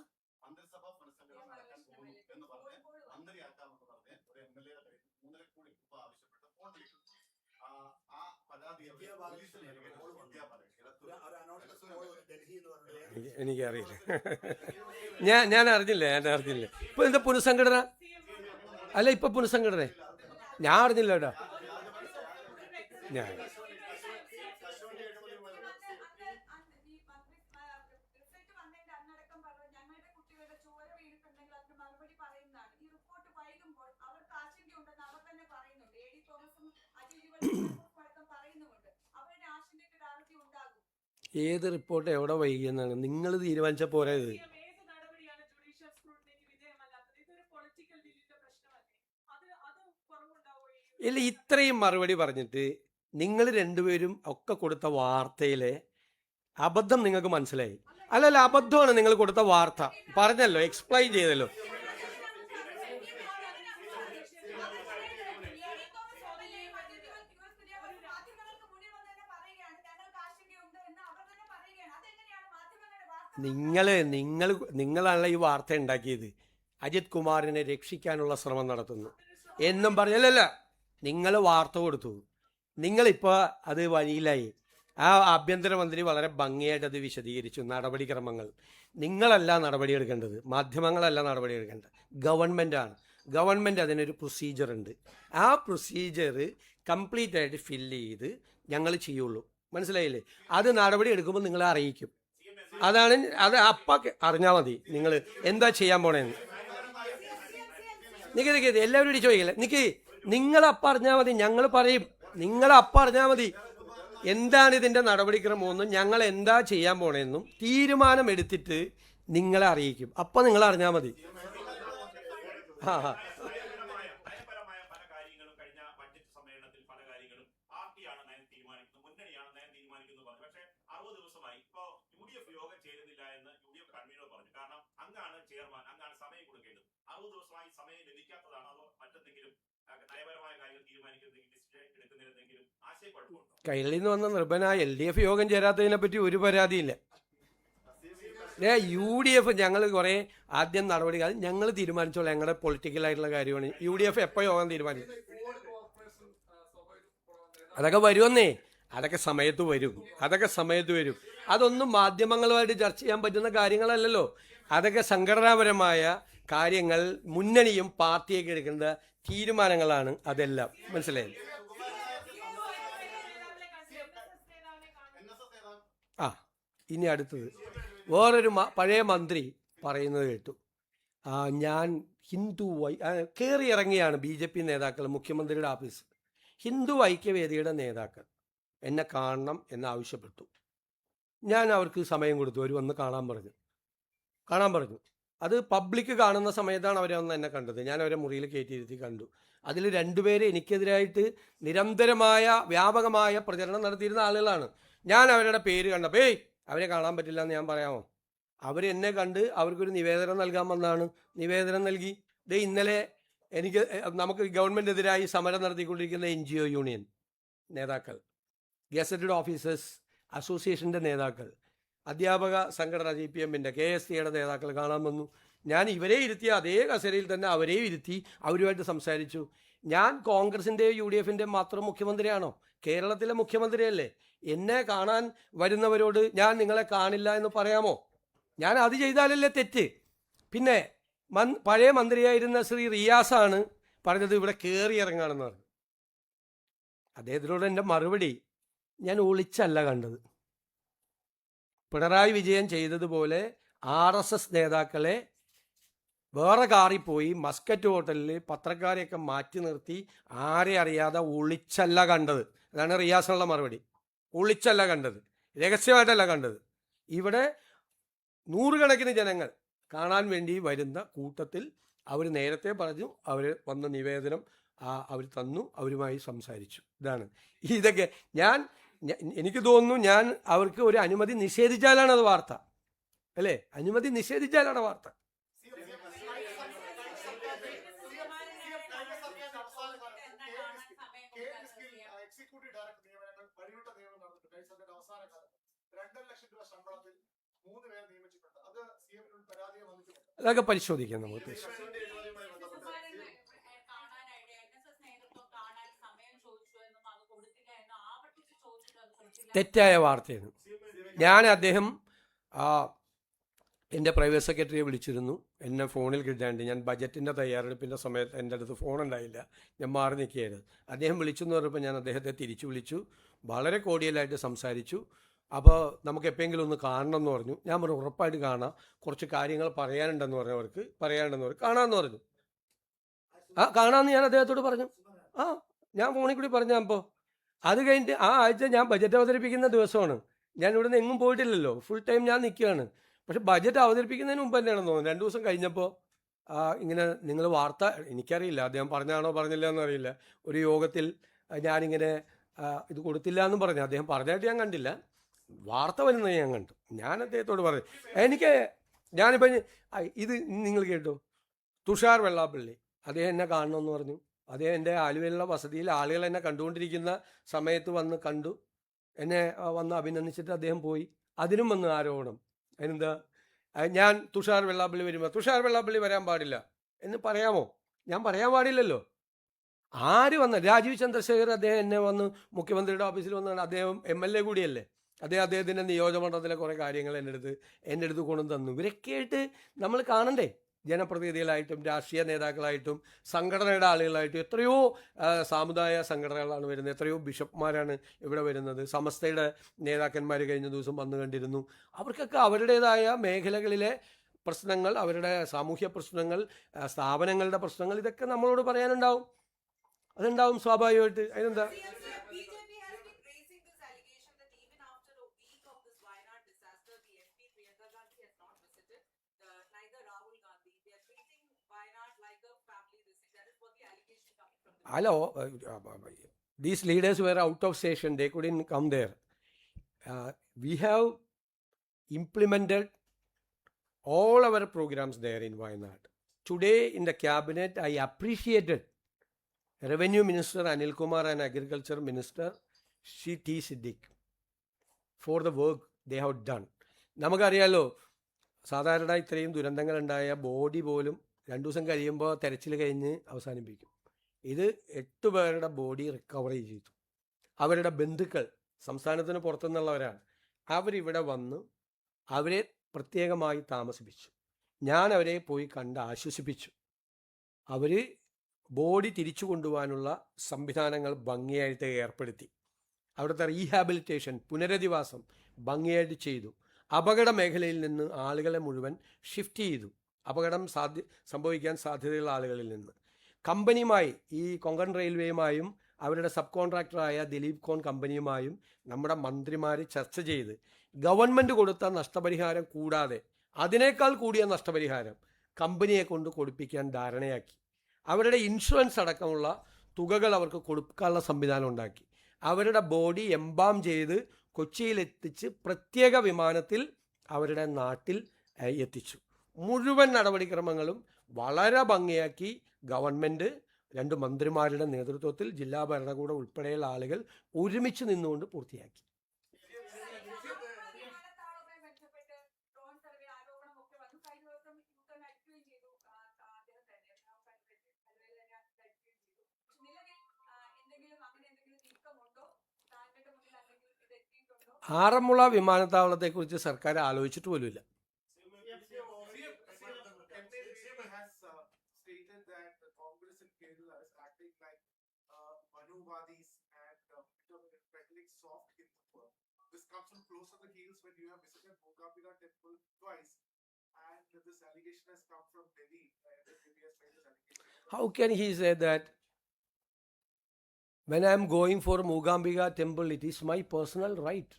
എനിക്കറിയില്ല. ഞാൻ അറിഞ്ഞില്ല. ഇപ്പൊ എന്താ പുനഃസംഘടന? അല്ല ഇപ്പൊ പുനഃസംഘടന ഞാൻ അറിഞ്ഞില്ല കേട്ടോ. ഞാൻ ഏത് റിപ്പോർട്ട് എവിടെ വൈകിയെന്നാണ് നിങ്ങൾ തീരുമാനിച്ച പോരാ? ഇത് ഇല്ല, ഇത്രയും മറുപടി പറഞ്ഞിട്ട് നിങ്ങൾ രണ്ടുപേരും ഒക്കെ കൊടുത്ത വാർത്തയിലെ അബദ്ധം നിങ്ങൾക്ക് മനസ്സിലായി. അല്ലല്ല അബദ്ധമാണ് നിങ്ങൾ കൊടുത്ത വാർത്ത. പറഞ്ഞല്ലോ, എക്സ്പ്ലെയിൻ ചെയ്തല്ലോ. നിങ്ങളാണല്ലോ ഈ വാർത്ത ഉണ്ടാക്കിയത്. അജിത് കുമാറിനെ രക്ഷിക്കാനുള്ള ശ്രമം നടത്തുന്നു എന്നും പറഞ്ഞല്ല. നിങ്ങൾ വാർത്ത കൊടുത്തു. നിങ്ങളിപ്പോൾ അത് വഴിയിലായി. ആ ആഭ്യന്തരമന്ത്രി വളരെ ഭംഗിയായിട്ട് അത് വിശദീകരിച്ചു. നടപടിക്രമങ്ങൾ നിങ്ങളല്ല നടപടിയെടുക്കേണ്ടത്, മാധ്യമങ്ങളല്ല നടപടിയെടുക്കേണ്ടത്, ഗവൺമെൻറ്റാണ്. ഗവൺമെൻറ് അതിനൊരു പ്രൊസീജിയർ ഉണ്ട്. ആ പ്രൊസീജിയർ കംപ്ലീറ്റ് ആയിട്ട് ഫില്ല് ചെയ്ത് ഞങ്ങൾ ചെയ്യുള്ളൂ. മനസ്സിലായില്ലേ? അത് നടപടി എടുക്കുമ്പോൾ നിങ്ങളെ അറിയിക്കും. അതാണ് അത്. അപ്പം അറിഞ്ഞാൽ മതി നിങ്ങൾ എന്താ ചെയ്യാൻ പോണേന്ന്. നിൽക്ക് എല്ലാവരും ചോദിക്കില്ല. നിങ്ങളപ്പം അറിഞ്ഞാൽ മതി, ഞങ്ങൾ പറയും. നിങ്ങളപ്പം അറിഞ്ഞാൽ മതി എന്താണ് ഇതിൻ്റെ നടപടിക്രമമെന്നും ഞങ്ങൾ എന്താ ചെയ്യാൻ പോണേന്നും തീരുമാനം എടുത്തിട്ട് നിങ്ങളെ അറിയിക്കും. അപ്പം നിങ്ങൾ അറിഞ്ഞാൽ മതി. കൈരളിൽ നിന്ന് വന്ന നിർഭനായ LDF യോഗം ചേരാത്തതിനെ പറ്റി ഒരു പരാതിയില്ല. UDF ഞങ്ങൾ കുറേ ആദ്യം നടപടി ഞങ്ങൾ തീരുമാനിച്ചോളാം. ഞങ്ങളുടെ പൊളിറ്റിക്കലായിട്ടുള്ള കാര്യമാണ്. UDF എപ്പോൾ യോഗം തീരുമാനിക്കും? അതൊക്കെ വരുമെന്നേ. അതൊക്കെ സമയത്ത് വരും. അതൊന്നും മാധ്യമങ്ങളുമായിട്ട് ചർച്ച ചെയ്യാൻ പറ്റുന്ന കാര്യങ്ങളല്ലല്ലോ. അതൊക്കെ സംഘടനാപരമായ കാര്യങ്ങൾ മുന്നണിയും പാർട്ടിയൊക്കെ എടുക്കേണ്ട തീരുമാനങ്ങളാണ്. അതെല്ലാം മനസ്സിലായി. ഇനി അടുത്തത് വേറൊരു പഴയ മന്ത്രി പറയുന്നത് കേട്ടു. ഞാൻ ഹിന്ദു കയറി ഇറങ്ങിയാണ് BJP നേതാക്കൾ മുഖ്യമന്ത്രിയുടെ ഓഫീസ്. ഹിന്ദു ഐക്യവേദിയുടെ നേതാക്കൾ എന്നെ കാണണം എന്നാവശ്യപ്പെട്ടു. ഞാൻ അവർക്ക് സമയം കൊടുത്തു. അവർ വന്ന് കാണാൻ പറഞ്ഞു. അത് പബ്ലിക് കാണുന്ന സമയത്താണ് അവരെ വന്ന് എന്നെ കണ്ടത്. ഞാൻ അവരെ മുറിയിൽ കയറ്റിയിരുത്തി കണ്ടു. അതിൽ രണ്ടുപേരെ എനിക്കെതിരായിട്ട് നിരന്തരമായ വ്യാപകമായ പ്രചരണം നടത്തിയിരുന്ന ആളുകളാണ്. ഞാൻ അവരുടെ പേര് കണ്ടപ്പോൾ അവരെ കാണാൻ പറ്റില്ല എന്ന് ഞാൻ പറയാമോ? അവരെന്നെ കണ്ട് അവർക്കൊരു നിവേദനം നൽകാൻ വന്നാണ്. നിവേദനം നൽകി. ഇന്നലെ നമുക്ക് ഗവൺമെൻറ്റിനെതിരായി സമരം നടത്തിക്കൊണ്ടിരിക്കുന്ന NGO യൂണിയൻ നേതാക്കൾ, ഗസറ്റഡ് ഓഫീസേഴ്സ് അസോസിയേഷൻ്റെ നേതാക്കൾ, അധ്യാപക സംഘടന GPMൻ്റെ KSTയുടെ നേതാക്കൾ കാണാൻ വന്നു. ഞാൻ ഇവരെ ഇരുത്തിയ അതേ കസേരയിൽ തന്നെ അവരെയും ഇരുത്തി അവരുമായിട്ട് സംസാരിച്ചു. ഞാൻ കോൺഗ്രസിൻ്റെയും UDFൻ്റെയും മാത്രം മുഖ്യമന്ത്രിയാണോ? കേരളത്തിലെ മുഖ്യമന്ത്രിയല്ലേ? എന്നെ കാണാൻ വരുന്നവരോട് ഞാൻ നിങ്ങളെ കാണില്ല എന്ന് പറയാമോ? ഞാൻ അത് ചെയ്താലല്ലേ തെറ്റ്? പിന്നെ പഴയ മന്ത്രിയായിരുന്ന ശ്രീ റിയാസാണ് പറഞ്ഞത് ഇവിടെ കയറി ഇറങ്ങാണെന്ന് പറഞ്ഞു. അദ്ദേഹത്തിനോട് എൻ്റെ മറുപടി, ഞാൻ ഒളിച്ചല്ല കണ്ടത്. പിണറായി വിജയൻ ചെയ്തതുപോലെ RSS നേതാക്കളെ വേറെ കാറിൽ പോയി മസ്കറ്റ് ഹോട്ടലിൽ പത്രക്കാരെയൊക്കെ മാറ്റി നിർത്തി ആരെ അറിയാതെ ഒളിച്ചല്ല കണ്ടത്. അതാണ് റിയാസിനുള്ള മറുപടി. ഒളിച്ചല്ല കണ്ടത്, രഹസ്യമായിട്ടല്ല കണ്ടത്. ഇവിടെ നൂറുകണക്കിന് ജനങ്ങൾ കാണാൻ വേണ്ടി വരുന്ന കൂട്ടത്തിൽ അവർ നേരത്തെ പറഞ്ഞു, അവർ വന്ന നിവേദനം അവർ തന്നു, അവരുമായി സംസാരിച്ചു. ഇതൊക്കെ എനിക്ക് തോന്നുന്നു ഞാൻ അവർക്ക് ഒരു അനുമതി നിഷേധിച്ചാലാണ് അത് വാർത്ത, അല്ലേ? അനുമതി നിഷേധിച്ചാലാണ് വാർത്ത. അതൊക്കെ പരിശോധിക്കാം നമുക്ക്. തെറ്റായ വാർത്തയാണ്. അദ്ദേഹം എൻ്റെ പ്രൈവറ്റ് സെക്രട്ടറിയെ വിളിച്ചിരുന്നു. എന്നെ ഫോണിൽ കിട്ടാണ്ട്, ഞാൻ ബജറ്റിൻ്റെ തയ്യാറെടുപ്പിൻ്റെ സമയത്ത് എൻ്റെ അടുത്ത് ഫോൺ ഉണ്ടായില്ല, ഞാൻ മാറി നിൽക്കുകയായിരുന്നു. അദ്ദേഹം വിളിച്ചെന്ന് പറഞ്ഞപ്പോൾ ഞാൻ അദ്ദേഹത്തെ തിരിച്ചു വിളിച്ചു, വളരെ കോഡിയലായിട്ട് സംസാരിച്ചു. അപ്പോൾ നമുക്ക് എപ്പോഴെങ്കിലും ഒന്ന് കാണണം എന്ന് പറഞ്ഞു. ഞാൻ പറഞ്ഞു ഉറപ്പായിട്ട് കാണാം, കുറച്ച് കാര്യങ്ങൾ പറയാനുണ്ടെന്ന് പറഞ്ഞവർക്ക് കാണാമെന്ന് പറഞ്ഞു. കാണാമെന്ന് ഞാൻ അദ്ദേഹത്തോട് പറഞ്ഞു. ഞാൻ ഫോണിൽ കൂടി പറഞ്ഞു. അപ്പോൾ അത് കഴിഞ്ഞിട്ട് ആ ആഴ്ച ഞാൻ ബജറ്റ് അവതരിപ്പിക്കുന്ന ദിവസമാണ്. ഞാൻ ഇവിടുന്ന് എങ്ങും പോയിട്ടില്ലല്ലോ, ഫുൾ ടൈം ഞാൻ നിൽക്കുകയാണ്. പക്ഷെ ബജറ്റ് അവതരിപ്പിക്കുന്നതിന് മുമ്പ് തന്നെയാണെന്ന് തോന്നുന്നു. 2 ദിവസം കഴിഞ്ഞപ്പോൾ ഇങ്ങനെ നിങ്ങൾ വാർത്ത, എനിക്കറിയില്ല അദ്ദേഹം പറഞ്ഞാണോ പറഞ്ഞില്ല എന്നറിയില്ല, ഒരു യോഗത്തിൽ ഞാനിങ്ങനെ ഇത് കൊടുത്തില്ല എന്നും പറഞ്ഞു. അദ്ദേഹം പറഞ്ഞായിട്ട് ഞാൻ കണ്ടില്ല, വാർത്ത വരുന്നത് ഞാൻ കണ്ടു. ഞാൻ അദ്ദേഹത്തോട് പറഞ്ഞു, ഞാനിപ്പോൾ ഇത് നിങ്ങൾ കേട്ടോ, തുഷാർ വെള്ളാപ്പള്ളി അദ്ദേഹം എന്നെ കാണണമെന്ന് പറഞ്ഞു. അദ്ദേഹം എൻ്റെ ആലുവയിലുള്ള വസതിയിൽ ആളുകൾ എന്നെ കണ്ടുകൊണ്ടിരിക്കുന്ന സമയത്ത് വന്ന് കണ്ടു, എന്നെ വന്ന് അഭിനന്ദിച്ചിട്ട് അദ്ദേഹം പോയി. അതിനും വന്ന് ആരോപണം. അതിനെന്താ, ഞാൻ തുഷാർ വെള്ളാപ്പള്ളി വരുമ്പോൾ തുഷാർ വെള്ളാപ്പള്ളി വരാൻ പാടില്ല എന്ന് പറയാമോ? ഞാൻ പറയാൻ പാടില്ലല്ലോ. ആര് വന്ന രാജീവ് ചന്ദ്രശേഖർ അദ്ദേഹം എന്നെ വന്ന് മുഖ്യമന്ത്രിയുടെ ഓഫീസിൽ വന്നാണ്. അദ്ദേഹം MLA കൂടിയല്ലേ. അദ്ദേഹത്തിൻ്റെ നിയോജകമണ്ഡലത്തിലെ കുറേ കാര്യങ്ങൾ എൻ്റെ അടുത്ത് കൊണ്ടു തന്നു. ഇവരൊക്കെ ആയിട്ട് നമ്മൾ കാണണ്ടേ? ജനപ്രതിനിധികളായിട്ടും രാഷ്ട്രീയ നേതാക്കളായിട്ടും സംഘടനയുടെ ആളുകളായിട്ടും എത്രയോ സാമുദായിക സംഘടനകളാണ് വരുന്നത്, എത്രയോ ബിഷപ്പ്മാരാണ് ഇവിടെ വരുന്നത്. സമസ്തയുടെ നേതാക്കന്മാർ കഴിഞ്ഞ ദിവസം വന്നു കണ്ടിരുന്നു. അവർക്കൊക്കെ അവരുടേതായ മേഖലകളിലെ പ്രശ്നങ്ങൾ, അവരുടെ സാമൂഹ്യ പ്രശ്നങ്ങൾ, സ്ഥാപനങ്ങളുടെ പ്രശ്നങ്ങൾ, ഇതൊക്കെ നമ്മളോട് പറയാനുണ്ടാവും. അതുണ്ടാവും സ്വാഭാവികമായിട്ട്. അതിനെന്താ, hello, these leaders were out of station, they couldn't come there. We have implemented all our programs there in Wayanad. Today in the cabinet, I appreciated Revenue Minister Anil Kumar and Agriculture Minister T. Siddiq for the work they have done. നമുക്കറിയാലോ, സാധാരണ ഇത്രയും ദുരന്തങ്ങളുണ്ടായ ബോഡി പോലും 2 ദിവസം കഴിയുമ്പോൾ തെരച്ചിൽ കഴിഞ്ഞ് അവസാനിപ്പിക്കും. ഇത് 8 പേരുടെ ബോഡി റിക്കവറി ചെയ്തു. അവരുടെ ബന്ധുക്കൾ സംസ്ഥാനത്തിന് പുറത്തുനിന്നുള്ളവരാണ്. അവരിവിടെ വന്ന് അവരെ പ്രത്യേകമായി താമസിപ്പിച്ചു. ഞാൻ അവരെ പോയി കണ്ട് ആശ്വസിപ്പിച്ചു. അവർ ബോഡി തിരിച്ചു കൊണ്ടുപോകാനുള്ള സംവിധാനങ്ങൾ ഭംഗിയായിട്ട് ഏർപ്പെടുത്തി. അവിടുത്തെ റീഹാബിലിറ്റേഷൻ, പുനരധിവാസം ഭംഗിയായിട്ട് ചെയ്തു. അപകട മേഖലയിൽ നിന്ന് ആളുകളെ മുഴുവൻ ഷിഫ്റ്റ് ചെയ്തു. അപകടം സംഭവിക്കാൻ സാധ്യതയുള്ള ആളുകളിൽ നിന്ന് കമ്പനിയുമായി, ഈ കൊങ്കൺ റെയിൽവേയുമായും അവരുടെ സബ് കോൺട്രാക്ടറായ ദിലീപ് കോൺ കമ്പനിയുമായും നമ്മുടെ മന്ത്രിമാർ ചർച്ച ചെയ്ത് ഗവൺമെൻറ് കൊടുത്ത നഷ്ടപരിഹാരം കൂടാതെ അതിനേക്കാൾ കൂടിയ നഷ്ടപരിഹാരം കമ്പനിയെ കൊണ്ട് കൊടുപ്പിക്കാൻ ധാരണയാക്കി. അവരുടെ ഇൻഷുറൻസ് അടക്കമുള്ള തുകകൾ അവർക്ക് കൊടുക്കാനുള്ള സംവിധാനം ഉണ്ടാക്കി. അവരുടെ ബോഡി എംബാം ചെയ്ത് കൊച്ചിയിലെത്തിച്ച് പ്രത്യേക വിമാനത്തിൽ അവരുടെ നാട്ടിൽ എത്തിച്ചു. മുഴുവൻ നടപടിക്രമങ്ങളും വളരെ ഭംഗിയാക്കി ഗവൺമെൻറ് 2 മന്ത്രിമാരുടെ നേതൃത്വത്തിൽ ജില്ലാ ഭരണകൂടം ഉൾപ്പെടെയുള്ള ആളുകൾ ഒരുമിച്ച് നിന്നുകൊണ്ട് പൂർത്തിയാക്കി. ആറന്മുള വിമാനത്താവളത്തെക്കുറിച്ച് സർക്കാർ ആലോചിച്ചിട്ട് പോലുമില്ല. How can he say that when I am going for Mookambika temple, it is my personal right?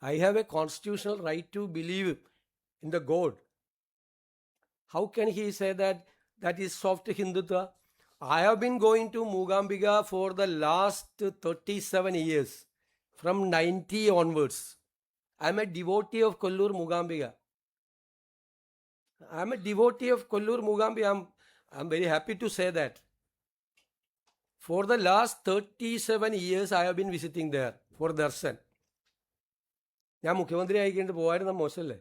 I have a constitutional right to believe in the God. How can he say that that is soft Hindutva? I have been going to Mookambika for the last 37 years, from 90 onwards. I am a devotee of Kollur Mookambika. I am a devotee of Kollur Mookambika. I am very happy to say that. For the last 37 years, I have been visiting there for darshan. ഞാൻ മുഖ്യമന്ത്രി ആയിക്കൊണ്ട് പോകായിരുന്ന മോശമല്ലേ?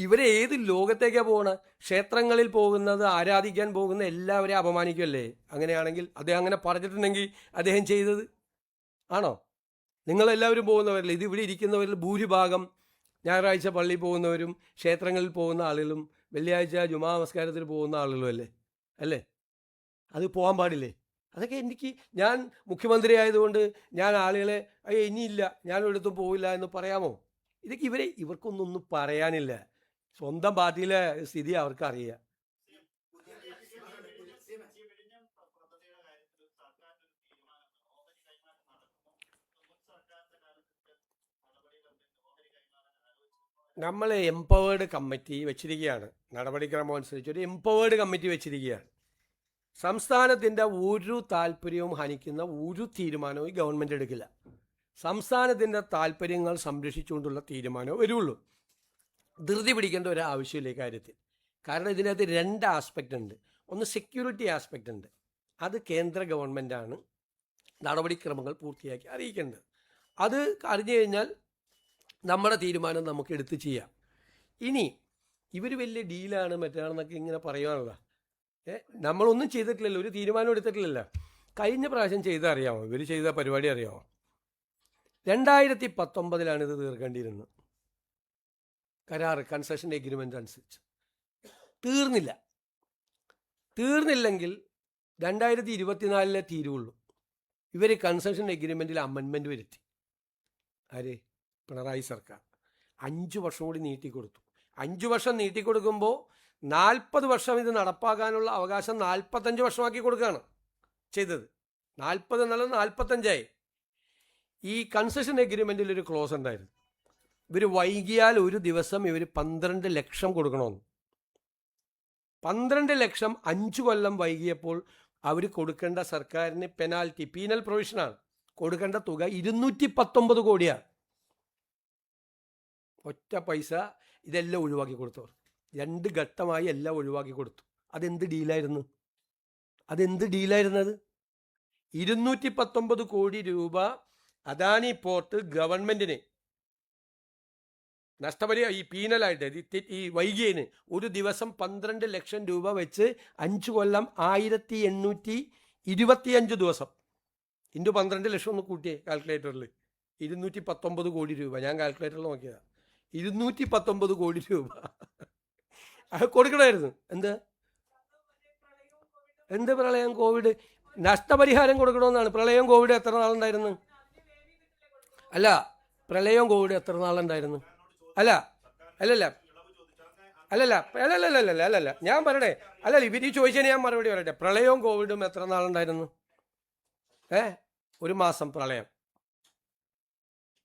ഇവരെ ഏത് ലോകത്തേക്കാണ് പോകണ? ക്ഷേത്രങ്ങളിൽ പോകുന്നത്, ആരാധിക്കാൻ പോകുന്ന എല്ലാവരെയും അപമാനിക്കുമല്ലേ? അങ്ങനെയാണെങ്കിൽ അദ്ദേഹം അങ്ങനെ പറഞ്ഞിട്ടുണ്ടെങ്കിൽ അദ്ദേഹം ചെയ്തത് ആണോ? നിങ്ങളെല്ലാവരും പോകുന്നവരല്ലേ? ഇത് ഇവിടെ ഇരിക്കുന്നവരിൽ ഭൂരിഭാഗം ഞായറാഴ്ച പള്ളിയിൽ പോകുന്നവരും ക്ഷേത്രങ്ങളിൽ പോകുന്ന ആളുകളും വെള്ളിയാഴ്ച ജുമാ നമസ്കാരത്തിൽ പോകുന്ന ആളുകളും അല്ലേ? അത് പോകാൻ പാടില്ലേ? അതൊക്കെ ഞാൻ മുഖ്യമന്ത്രി ആയതുകൊണ്ട് ഞാൻ ആളുകളെ ഇനിയില്ല, ഞാനൊരിടത്തും പോവില്ല എന്ന് പറയാമോ? ഇതൊക്കെ ഇവർക്കൊന്നും പറയാനില്ല. സ്വന്തം പാർട്ടിയിലെ സ്ഥിതി അവർക്കറിയാം. നമ്മൾ എംപവേർഡ് കമ്മിറ്റി വെച്ചിരിക്കുകയാണ്. നടപടിക്രമം അനുസരിച്ച് ഒരു എംപവേർഡ് കമ്മിറ്റി വെച്ചിരിക്കുകയാണ്. സംസ്ഥാനത്തിൻ്റെ ഒരു താല്പര്യവും ഹനിക്കുന്ന ഒരു തീരുമാനവും ഈ ഗവൺമെൻറ് എടുക്കില്ല. സംസ്ഥാനത്തിൻ്റെ താല്പര്യങ്ങൾ സംരക്ഷിച്ചുകൊണ്ടുള്ള തീരുമാനമേ വരുള്ളൂ. ധൃതി പിടിക്കേണ്ട ഒരു ആവശ്യമില്ല ഈ കാര്യത്തിൽ. കാരണം ഇതിനകത്ത് 2 ആസ്പെക്റ്റ് ഉണ്ട്. ഒന്ന് സെക്യൂരിറ്റി ആസ്പെക്റ്റ് ഉണ്ട്. അത് കേന്ദ്ര ഗവൺമെൻറ്റാണ് നടപടിക്രമങ്ങൾ പൂർത്തിയാക്കി അറിയിക്കേണ്ടത്. അത് അറിഞ്ഞു കഴിഞ്ഞാൽ നമ്മുടെ തീരുമാനം നമുക്ക് എടുത്ത് ചെയ്യാം. ഇനി ഇവർ വലിയ ഡീലാണ് മറ്റാണെന്നൊക്കെ ഇങ്ങനെ പറയുവാനുള്ള നമ്മളൊന്നും ചെയ്തിട്ടില്ലല്ലോ, ഒരു തീരുമാനം എടുത്തിട്ടില്ലല്ലോ. കഴിഞ്ഞ പ്രാവശ്യം ചെയ്ത അറിയാമോ? ഇവർ ചെയ്ത പരിപാടി അറിയാമോ? 2019 ഇത് തീർക്കേണ്ടിയിരുന്നത്. കരാറ് കൺസെഷൻ എഗ്രിമെൻ്റ് അനുസരിച്ച് തീർന്നില്ലെങ്കിൽ 2024 തീരുള്ളൂ. ഇവർ കൺസെഷൻ എഗ്രിമെൻറ്റിൽ അമെൻമെൻറ്റ് വരുത്തി. ആര്? പിണറായി സർക്കാർ 5 വർഷം കൂടി നീട്ടിക്കൊടുത്തു. 5 വർഷം നീട്ടിക്കൊടുക്കുമ്പോൾ 40 വർഷം ഇത് നടപ്പാക്കാനുള്ള അവകാശം 45 വർഷമാക്കി കൊടുക്കുകയാണ് ചെയ്തത്. 40 എന്നുള്ളത് 45ആയി. ഈ കൺസെഷൻ എഗ്രിമെൻറ്റിൽ ഒരു ക്ലോസ് ഉണ്ടായിരുന്നു. ഇവർ വൈകിയാൽ ഒരു ദിവസം ഇവർ 12 ലക്ഷം കൊടുക്കണമെന്ന്. 12 ലക്ഷം 5 കൊല്ലം വൈകിയപ്പോൾ അവർ കൊടുക്കേണ്ട സർക്കാരിന് പെനാൽറ്റി, പീനൽ പ്രൊവിഷനാണ്, കൊടുക്കേണ്ട തുക 219 കോടിയാണ്. ഒറ്റ പൈസ ഇതെല്ലാം ഒഴിവാക്കി കൊടുത്തവർ. 2 ഘട്ടമായി എല്ലാം ഒഴിവാക്കി കൊടുത്തു. അതെന്ത് ഡീലായിരുന്നത്? 219 കോടി രൂപ അദാനി പോർട്ട് ഗവൺമെൻറ്റിന് നഷ്ടപരിഹാരം, ഈ പീനലായിട്ട് ഈ വൈകിയതിന് ഒരു ദിവസം 12 ലക്ഷം രൂപ വെച്ച് 5 കൊല്ലം 1825 ദിവസം ഇൻറ്റു 12 ലക്ഷം ഒന്ന് കൂട്ടിയേ കാൽക്കുലേറ്ററിൽ. 219 കോടി രൂപ. ഞാൻ കാൽക്കുലേറ്ററിൽ നോക്കിയതാണ്. 219 കോടി രൂപ കൊടുക്കണമായിരുന്നു. എന്ത് പ്രളയം, കോവിഡ്? നഷ്ടപരിഹാരം കൊടുക്കണമെന്നാണ്. പ്രളയം കോവിഡ് എത്ര നാളുണ്ടായിരുന്നു? അല്ല, പ്രളയം കോവിഡ് എത്ര നാളുണ്ടായിരുന്നു? അല്ലല്ല ഞാൻ പറയട്ടെ. അല്ലല്ല, ഇവർ ചോദിച്ചതിന് ഞാൻ മറുപടി പറയട്ടെ. പ്രളയവും കോവിഡും എത്ര നാളുണ്ടായിരുന്നു? 1 മാസം പ്രളയം,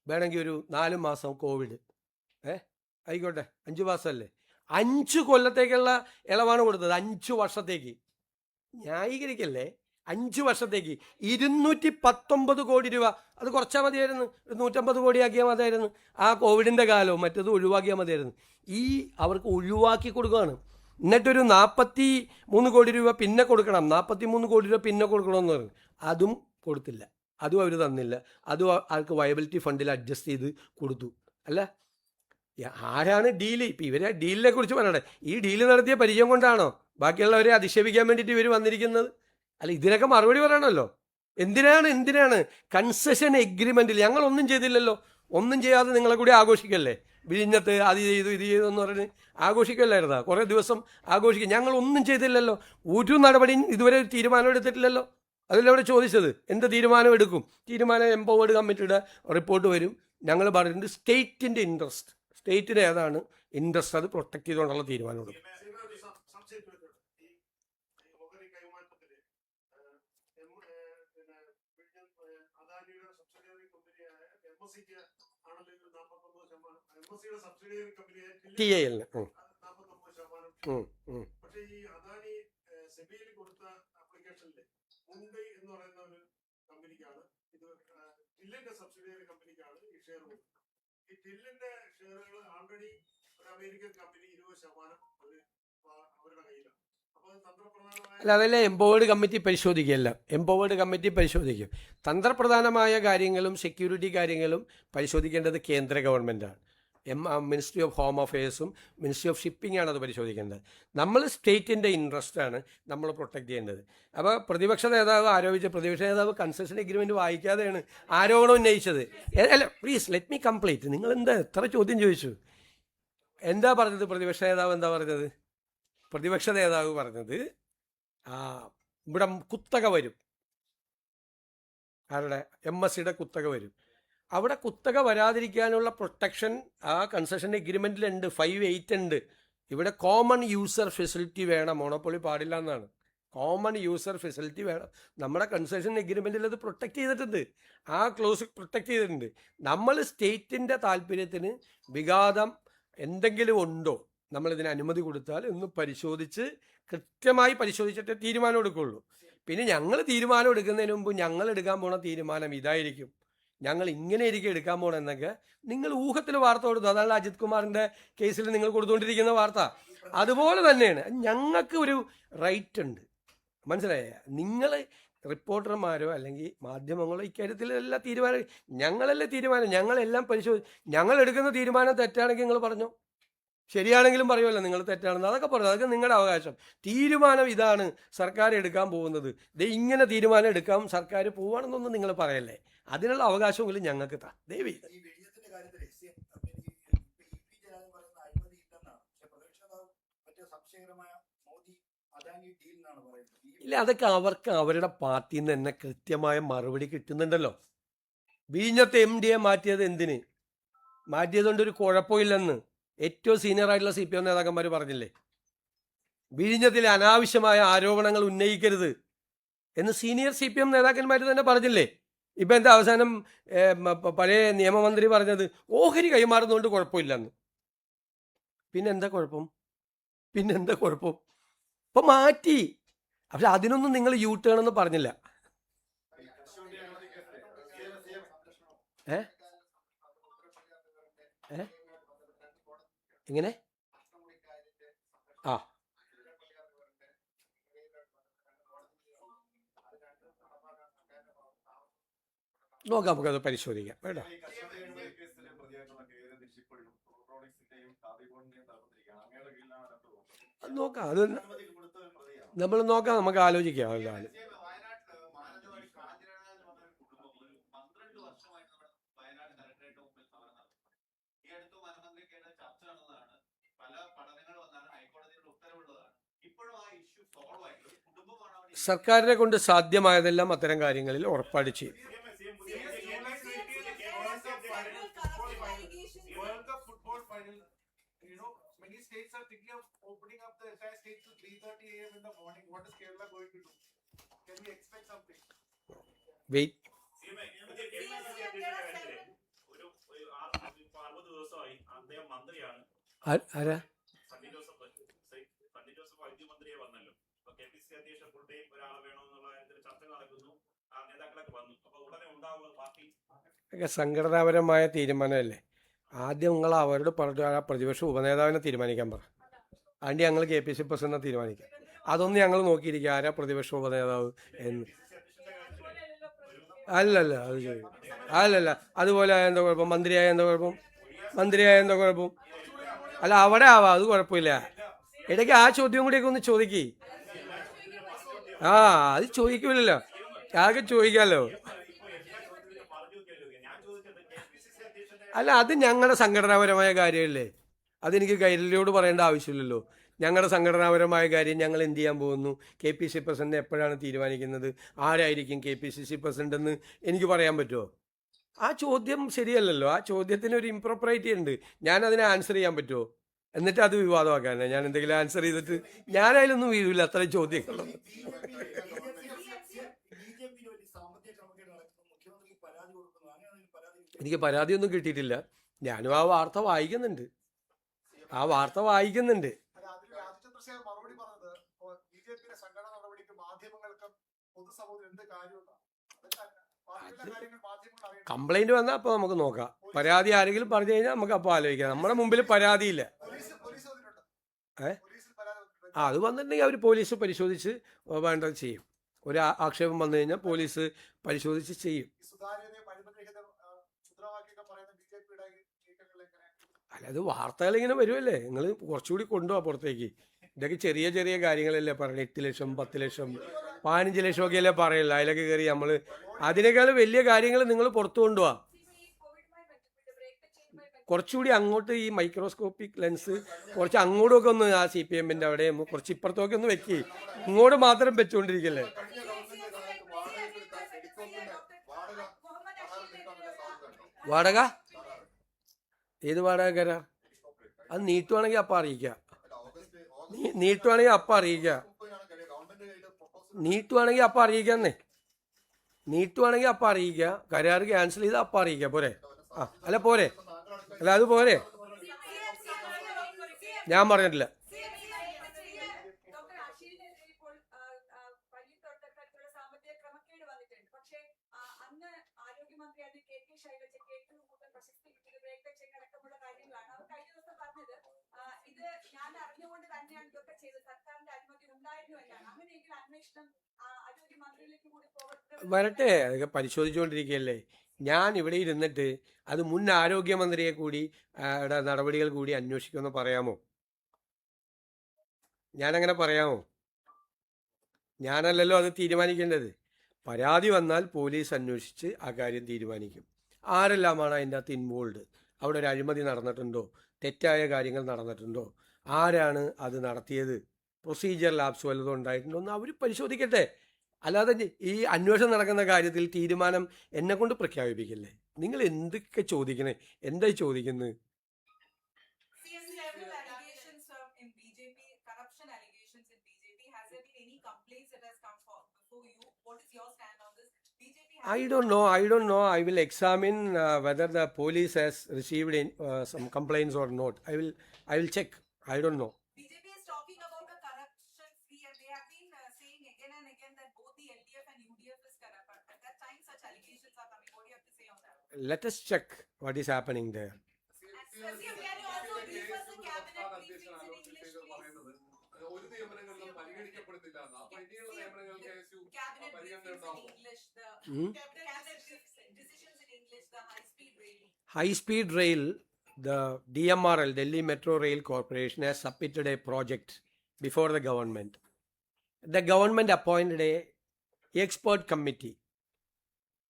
വേണമെങ്കിൽ ഒരു 4 മാസം കോവിഡ്, ആയിക്കോട്ടെ 5 മാസമല്ലേ. 5 കൊല്ലത്തേക്കുള്ള ഇളവാണ് കൊടുത്തത്, 5 വർഷത്തേക്ക്. ന്യായീകരിക്കല്ലേ? 5 വർഷത്തേക്ക് 219 കോടി രൂപ. അത് കുറച്ചാൽ മതിയായിരുന്നു, 150 കോടിയാക്കിയാൽ മതിയായിരുന്നു. ആ കോവിഡിൻ്റെ കാലവും മറ്റത് ഒഴിവാക്കിയാൽ മതിയായിരുന്നു. അവർക്ക് ഒഴിവാക്കി കൊടുക്കുകയാണ്. എന്നിട്ടൊരു 43 കോടി രൂപ പിന്നെ കൊടുക്കണം, 43 കോടി രൂപ പിന്നെ കൊടുക്കണമെന്ന് പറഞ്ഞു. അതും കൊടുത്തില്ല, അതും അവർ തന്നില്ല. അതും ആൾക്ക് വയബിലിറ്റി ഫണ്ടിൽ അഡ്ജസ്റ്റ് ചെയ്ത് കൊടുത്തു. അല്ല, ആരാണ് ഡീല്? ഇപ്പം ഇവരെ ഡീലിനെ കുറിച്ച് പറയട്ടെ. ഈ ഡീല് നടത്തിയ പരിചയം കൊണ്ടാണോ ബാക്കിയുള്ളവരെ അധിക്ഷേപിക്കാൻ വേണ്ടിയിട്ട് ഇവർ വന്നിരിക്കുന്നത്? അല്ല, ഇതിനൊക്കെ മറുപടി പറയണമല്ലോ. എന്തിനാണ് കൺസെഷൻ എഗ്രിമെൻറ്റിൽ ഞങ്ങളൊന്നും ചെയ്തില്ലല്ലോ? ഒന്നും ചെയ്യാതെ നിങ്ങളെ കൂടി ആഘോഷിക്കല്ലേ? വിഴിഞ്ഞത്ത് അത് ചെയ്തു ഇത് ചെയ്തു എന്ന് പറഞ്ഞ് ആഘോഷിക്കല്ലായിരുന്നാ? കുറേ ദിവസം ആഘോഷിക്കും. ഞങ്ങളൊന്നും ചെയ്തില്ലല്ലോ, ഒരു നടപടിയും ഇതുവരെ തീരുമാനം എടുത്തിട്ടില്ലല്ലോ. അതിലവിടെ ചോദിച്ചത് എന്ത് തീരുമാനം എടുക്കും? തീരുമാനം എംപവേർഡ് കമ്മിറ്റിയുടെ റിപ്പോർട്ട് വരും. ഞങ്ങൾ പറഞ്ഞിട്ടുണ്ട് സ്റ്റേറ്റിൻ്റെ ഇൻട്രസ്റ്റ്, സ്റ്റേറ്റിന് ഏതാണ് ഇൻട്രസ്റ്റ് അത് പ്രൊട്ടക്ട് ചെയ്തുകൊണ്ടുള്ള തീരുമാനം എടുക്കും. TIL അല്ല, അതെല്ലാം എംപവേർഡ് കമ്മിറ്റി പരിശോധിക്കുകയല്ല. എംപവേർഡ് കമ്മിറ്റി പരിശോധിക്കും. തന്ത്രപ്രധാനമായ കാര്യങ്ങളും സെക്യൂരിറ്റി കാര്യങ്ങളും പരിശോധിക്കേണ്ടത് കേന്ദ്ര ഗവൺമെൻറ്റാണ്. മിനിസ്ട്രി ഓഫ് ഹോം അഫയേഴ്സും മിനിസ്ട്രി ഓഫ് ഷിപ്പിംഗാണ് അത് പരിശോധിക്കേണ്ടത്. നമ്മൾ സ്റ്റേറ്റിൻ്റെ ഇൻട്രസ്റ്റാണ് നമ്മൾ പ്രൊട്ടക്ട് ചെയ്യേണ്ടത്. അപ്പോൾ പ്രതിപക്ഷ നേതാവ് കൺസെഷൻ എഗ്രിമെൻറ്റ് വായിക്കാതെയാണ് ആരോപണം ഉന്നയിച്ചത്. അല്ല, പ്ലീസ് ലെറ്റ് മീ കംപ്ലീറ്റ്. നിങ്ങൾ എത്ര ചോദ്യം ചോദിച്ചു? എന്താ പറഞ്ഞത് പ്രതിപക്ഷ നേതാവ് പറഞ്ഞത് ഇവിടെ കുത്തക വരും. ആരുടെ? MSCയുടെ കുത്തക വരും. അവിടെ കുത്തക വരാതിരിക്കാനുള്ള പ്രൊട്ടക്ഷൻ ആ കൺസെഷൻ എഗ്രിമെൻറ്റിലുണ്ട്, 5(8) ഉണ്ട്. ഇവിടെ കോമൺ യൂസർ ഫെസിലിറ്റി വേണം, മോണോപ്പൊളി പാടില്ല എന്നാണ്. കോമൺ യൂസർ ഫെസിലിറ്റി വേണം. നമ്മുടെ കൺസെഷൻ എഗ്രിമെൻറ്റിൽ അത് പ്രൊട്ടക്റ്റ് ചെയ്തിട്ടുണ്ട്, ആ ക്ലോസ് പ്രൊട്ടക്റ്റ് ചെയ്തിട്ടുണ്ട്. നമ്മൾ സ്റ്റേറ്റിൻ്റെ താല്പര്യത്തിന് വിഘാതം എന്തെങ്കിലും ഉണ്ടോ, നമ്മളിതിന് അനുമതി കൊടുത്താൽ ഒന്ന് പരിശോധിച്ച് കൃത്യമായി പരിശോധിച്ചിട്ടേ തീരുമാനം എടുക്കുകയുള്ളൂ. പിന്നെ ഞങ്ങൾ തീരുമാനം എടുക്കുന്നതിന് മുമ്പ് ഞങ്ങൾ എടുക്കാൻ പോണ തീരുമാനം ഇതായിരിക്കും, ഞങ്ങൾ ഇങ്ങനെയായിരിക്കും എടുക്കാൻ പോകണമെന്നൊക്കെ നിങ്ങൾ ഊഹത്തിൽ വാർത്ത കൊടുത്തു. അതാണ് അജിത് കുമാറിൻ്റെ കേസിൽ നിങ്ങൾ കൊടുത്തുകൊണ്ടിരിക്കുന്ന വാർത്ത. അതുപോലെ തന്നെയാണ് ഞങ്ങൾക്ക് ഒരു റൈറ്റ് ഉണ്ട്, മനസ്സിലായ? നിങ്ങൾ റിപ്പോർട്ടർമാരോ അല്ലെങ്കിൽ മാധ്യമങ്ങളോ ഇക്കാര്യത്തിൽ എല്ലാ തീരുമാനം ഞങ്ങളെല്ലാം ഞങ്ങൾ എടുക്കുന്ന തീരുമാനം തെറ്റാണെങ്കിൽ നിങ്ങൾ പറഞ്ഞോ, ശരിയാണെങ്കിലും പറയുമല്ലോ നിങ്ങൾ തെറ്റാണെന്ന്. അതൊക്കെ പറഞ്ഞു, അതൊക്കെ നിങ്ങളുടെ അവകാശം. തീരുമാനം ഇതാണ് സർക്കാർ എടുക്കാൻ പോകുന്നത്, ഇങ്ങനെ തീരുമാനം എടുക്കാൻ സർക്കാർ പോവുകയാണെന്നൊന്നും നിങ്ങൾ പറയല്ലേ. അതിനുള്ള അവകാശമെങ്കിലും ഞങ്ങൾക്ക് താ ദേവി. ഇല്ല, അതൊക്കെ അവർക്ക് അവരുടെ പാർട്ടിയിൽ നിന്ന് തന്നെ കൃത്യമായ മറുപടി കിട്ടുന്നുണ്ടല്ലോ. വിഴിഞ്ഞത്തെ MD മാറ്റിയത് എന്തിന്? മാറ്റിയതുകൊണ്ട് ഒരു കുഴപ്പമില്ലെന്ന് ഏറ്റവും സീനിയർ ആയിട്ടുള്ള CPM നേതാക്കന്മാർ പറഞ്ഞില്ലേ? വിഴിഞ്ഞത്തിൽ അനാവശ്യമായ ആരോപണങ്ങൾ ഉന്നയിക്കരുത് എന്ന് സീനിയർ CPM നേതാക്കന്മാർ തന്നെ പറഞ്ഞില്ലേ? ഇപ്പം എന്താ അവസാനം പഴയ നിയമമന്ത്രി പറഞ്ഞത് ഓഹരി കൈമാറുന്നതുകൊണ്ട് കുഴപ്പമില്ലെന്ന്. പിന്നെന്താ കുഴപ്പം? ഇപ്പം മാറ്റി. പക്ഷെ അതിനൊന്നും നിങ്ങൾ U-turn എന്ന് പറഞ്ഞില്ല. എങ്ങനെ? നോക്കാം, നമുക്കത് പരിശോധിക്കാം. വേണ്ട, നോക്കാം, അത് നമ്മൾ നോക്കാം, നമുക്ക് ആലോചിക്കാം. സർക്കാരിനെ കൊണ്ട് സാധ്യമായതെല്ലാം അത്തരം കാര്യങ്ങളിൽ ഉറപ്പാട് ചെയ്യും. വെയിറ്റ്, ആരാ? സംഘടനാപരമായ തീരുമാനമല്ലേ? ആദ്യം നിങ്ങൾ അവരോട് പറഞ്ഞു ആ പ്രതിപക്ഷ ഉപനേതാവിനെ തീരുമാനിക്കാൻ പറ. അതിൻ്റെ ഞങ്ങൾ KPC പ്രസിഡന്റിനെ തീരുമാനിക്കാം. അതൊന്നും ഞങ്ങൾ നോക്കിയിരിക്കുക ആരാ പ്രതിപക്ഷ ഉപനേതാവ് എന്ന്. അല്ലല്ല അത് ചെയ്യും. അല്ലല്ല അതുപോലെ ആയ എന്താ കുഴപ്പം? മന്ത്രിയായ എന്താ കുഴപ്പം? മന്ത്രിയായ എന്താ കുഴപ്പം? അല്ല അവിടെ ആവാം, അത് കുഴപ്പമില്ല. ഇടയ്ക്ക് ആ ചോദ്യം കൂടിയൊക്കെ ഒന്ന് ചോദിക്കേ. ആ അത് ചോദിക്കൂലല്ലോ, ആകെ ചോദിക്കാമല്ലോ. അല്ല അത് ഞങ്ങളുടെ സംഘടനാപരമായ കാര്യമല്ലേ, അതെനിക്ക് കൈരളിയോട് പറയേണ്ട ആവശ്യമില്ലല്ലോ. ഞങ്ങളുടെ സംഘടനാപരമായ കാര്യം ഞങ്ങൾ എന്ത് ചെയ്യാൻ പോകുന്നു, KPC പ്രസിഡന്റ് എപ്പോഴാണ് തീരുമാനിക്കുന്നത്, ആരായിരിക്കും KPCC പ്രസിഡന്റ് എന്ന് എനിക്ക് പറയാൻ പറ്റുമോ? ആ ചോദ്യം ശരിയല്ലല്ലോ, ആ ചോദ്യത്തിന് ഒരു ഇംപ്രോപ്പറൈറ്റി ഉണ്ട്. ഞാൻ അതിനെ ആൻസർ ചെയ്യാൻ പറ്റുമോ? എന്നിട്ട് അത് വിവാദമാക്കാനേ ഞാൻ എന്തെങ്കിലും ആൻസർ ചെയ്തിട്ട് ഞാൻ അതിലൊന്നും വീഴില്ല അത്രയും ചോദ്യങ്ങളുള്ളത്. എനിക്ക് പരാതിയൊന്നും കിട്ടിയിട്ടില്ല. ഞാനും ആ വാർത്ത വായിക്കുന്നുണ്ട്. കംപ്ലൈന്റ് വന്നാൽ അപ്പോൾ നമുക്ക് നോക്കാം. പരാതി ആരെങ്കിലും പറഞ്ഞു കഴിഞ്ഞാൽ നമുക്ക് അപ്പോൾ ആലോചിക്കാം. നമ്മുടെ മുമ്പിൽ പരാതിയില്ല. അത് വന്നിട്ടുണ്ടെങ്കിൽ അവർ പോലീസ് പരിശോധിച്ച് വേണ്ടത് ചെയ്യും. ഒരു ആക്ഷേപം വന്നു കഴിഞ്ഞാൽ പോലീസ് പരിശോധിച്ച് ചെയ്യും. അല്ല അത് വാർത്തകൾ ഇങ്ങനെ വരുമല്ലേ, നിങ്ങൾ കുറച്ചുകൂടി കൊണ്ടുപോകാം പുറത്തേക്ക്. ഇതൊക്കെ ചെറിയ ചെറിയ കാര്യങ്ങളല്ലേ പറയുന്നത്. 8 ലക്ഷം 10 ലക്ഷം 15 ലക്ഷം ഒക്കെ അല്ലേ പറയില്ല. അതിലൊക്കെ കയറി നമ്മൾ അതിനേക്കാൾ വലിയ കാര്യങ്ങൾ നിങ്ങൾ പുറത്തു കൊണ്ടുപോവാ. കുറച്ചുകൂടി അങ്ങോട്ട് ഈ മൈക്രോസ്കോപ്പിക് ലെൻസ് കുറച്ച് അങ്ങോട്ടൊക്കെ ഒന്ന് ആ CPM-ന്റെ അവിടെ കുറച്ച് ഇപ്പുറത്തൊക്കെ ഒന്ന് വെക്ക്. ഇങ്ങോട്ട് മാത്രം വെച്ചുകൊണ്ടിരിക്കല്ലേ. വാടക ഏത് വാടക കരാർ? അത് നീട്ടുവാണെങ്കിൽ അപ്പം അറിയിക്കുക. നീട്ടുവാണെങ്കിൽ അപ്പം അറിയിക്കുക. നീട്ടുവാണെങ്കിൽ അപ്പം അറിയിക്കാന്നേ. നീട്ടുവാണെങ്കിൽ അപ്പം അറിയിക്കുക. കരാർ ക്യാൻസൽ ചെയ്താൽ അപ്പം അറിയിക്കുക. പോരെ? അല്ല പോരെ? അല്ല അത് പോരെ? ഞാൻ പറഞ്ഞിട്ടില്ല. വരട്ടെ, അതൊക്കെ പരിശോധിച്ചുകൊണ്ടിരിക്കുകയല്ലേ. ഞാൻ ഇവിടെ ഇരുന്നിട്ട് അത് മുൻ ആരോഗ്യമന്ത്രിയെ കൂടി നടപടികൾ കൂടി അന്വേഷിക്കുമെന്ന് പറയാമോ? ഞാനങ്ങനെ പറയാമോ? ഞാനല്ലല്ലോ അത് തീരുമാനിക്കേണ്ടത്. പരാതി വന്നാൽ പോലീസ് അന്വേഷിച്ച് ആ കാര്യം തീരുമാനിക്കും. ആരെല്ലാമാണ് അതിൻ്റെ അകത്ത് ഇൻവോൾവ്, അവിടെ ഒരു അഴിമതി നടന്നിട്ടുണ്ടോ, തെറ്റായ കാര്യങ്ങൾ നടന്നിട്ടുണ്ടോ, ആരാണ് അത് നടത്തിയത്, പ്രൊസീജിയർ ലാപ്സ് വല്ലതും ഉണ്ടായിട്ടുണ്ടോ എന്ന് അവർ പരിശോധിക്കട്ടെ. അല്ലാതെ ഈ അന്വേഷണം നടക്കുന്ന കാര്യത്തിൽ തീരുമാനം എന്നെ കൊണ്ട് പ്രഖ്യാപിപ്പിക്കില്ലേ. നിങ്ങൾ എന്തൊക്കെ ചോദിക്കണേ, എന്തായി ചോദിക്കുന്നത്? I don't know. I will examine whether the police has received some complaints or not. I will check. I don't know. BJP is talking about a corruption free, and they have been saying again and again that both the LDF and UDF is corrupt. At that time, such allegations are coming. What do you have to say on that? Let us check what is happening there. Can you also brief us the cabinet briefings in English, please? Cabinet briefings in English, the cabinet decisions in English, the high-speed rail. High-speed rail, the DMRL, Delhi Metro Rail Corporation, has submitted a project before the government. The government appointed a expert committee,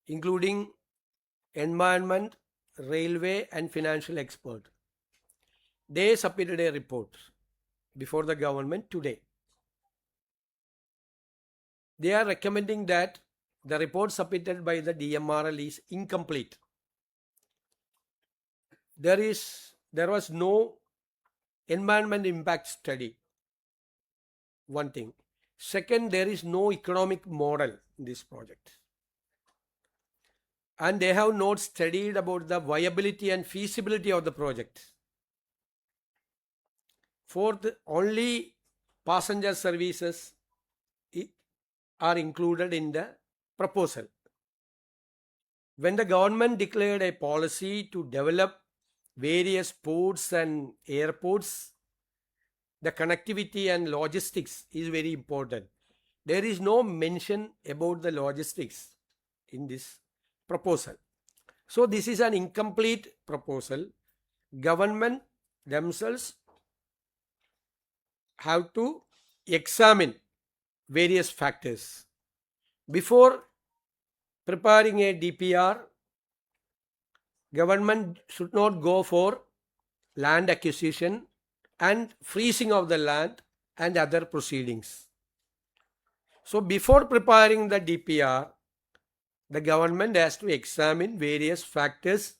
including environment, railway and financial expert. They submitted a report before the government today. They are recommending that the report submitted by the DMRL is incomplete. There was no environment impact study. One thing. Second, there is no economic model in this project. And they have not studied about the viability and feasibility of the project. Fourth, only passenger services are included in the proposal. When the government declared a policy to develop various ports and airports, the connectivity and logistics is very important. There is no mention about the logistics in this proposal. So this is an incomplete proposal. Government themselves have to examine various factors. Before preparing a DPR, government should not go for land acquisition and freezing of the land and other proceedings. So before preparing the DPR, the government has to examine various factors,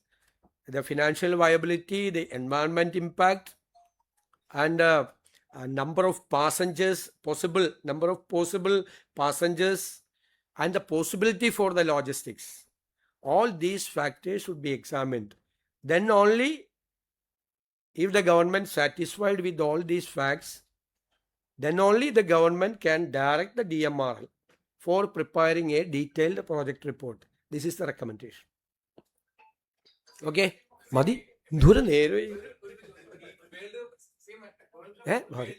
the financial viability, the environment impact, and a number of passengers, possible number of possible passengers, and the possibility for the logistics. All these factors should be examined. Then only, if the government satisfied with all these facts, then only the government can direct the DMRL for preparing a detailed project report. This is the recommendation. Okay? മതി ദൂരം നേരെ മതി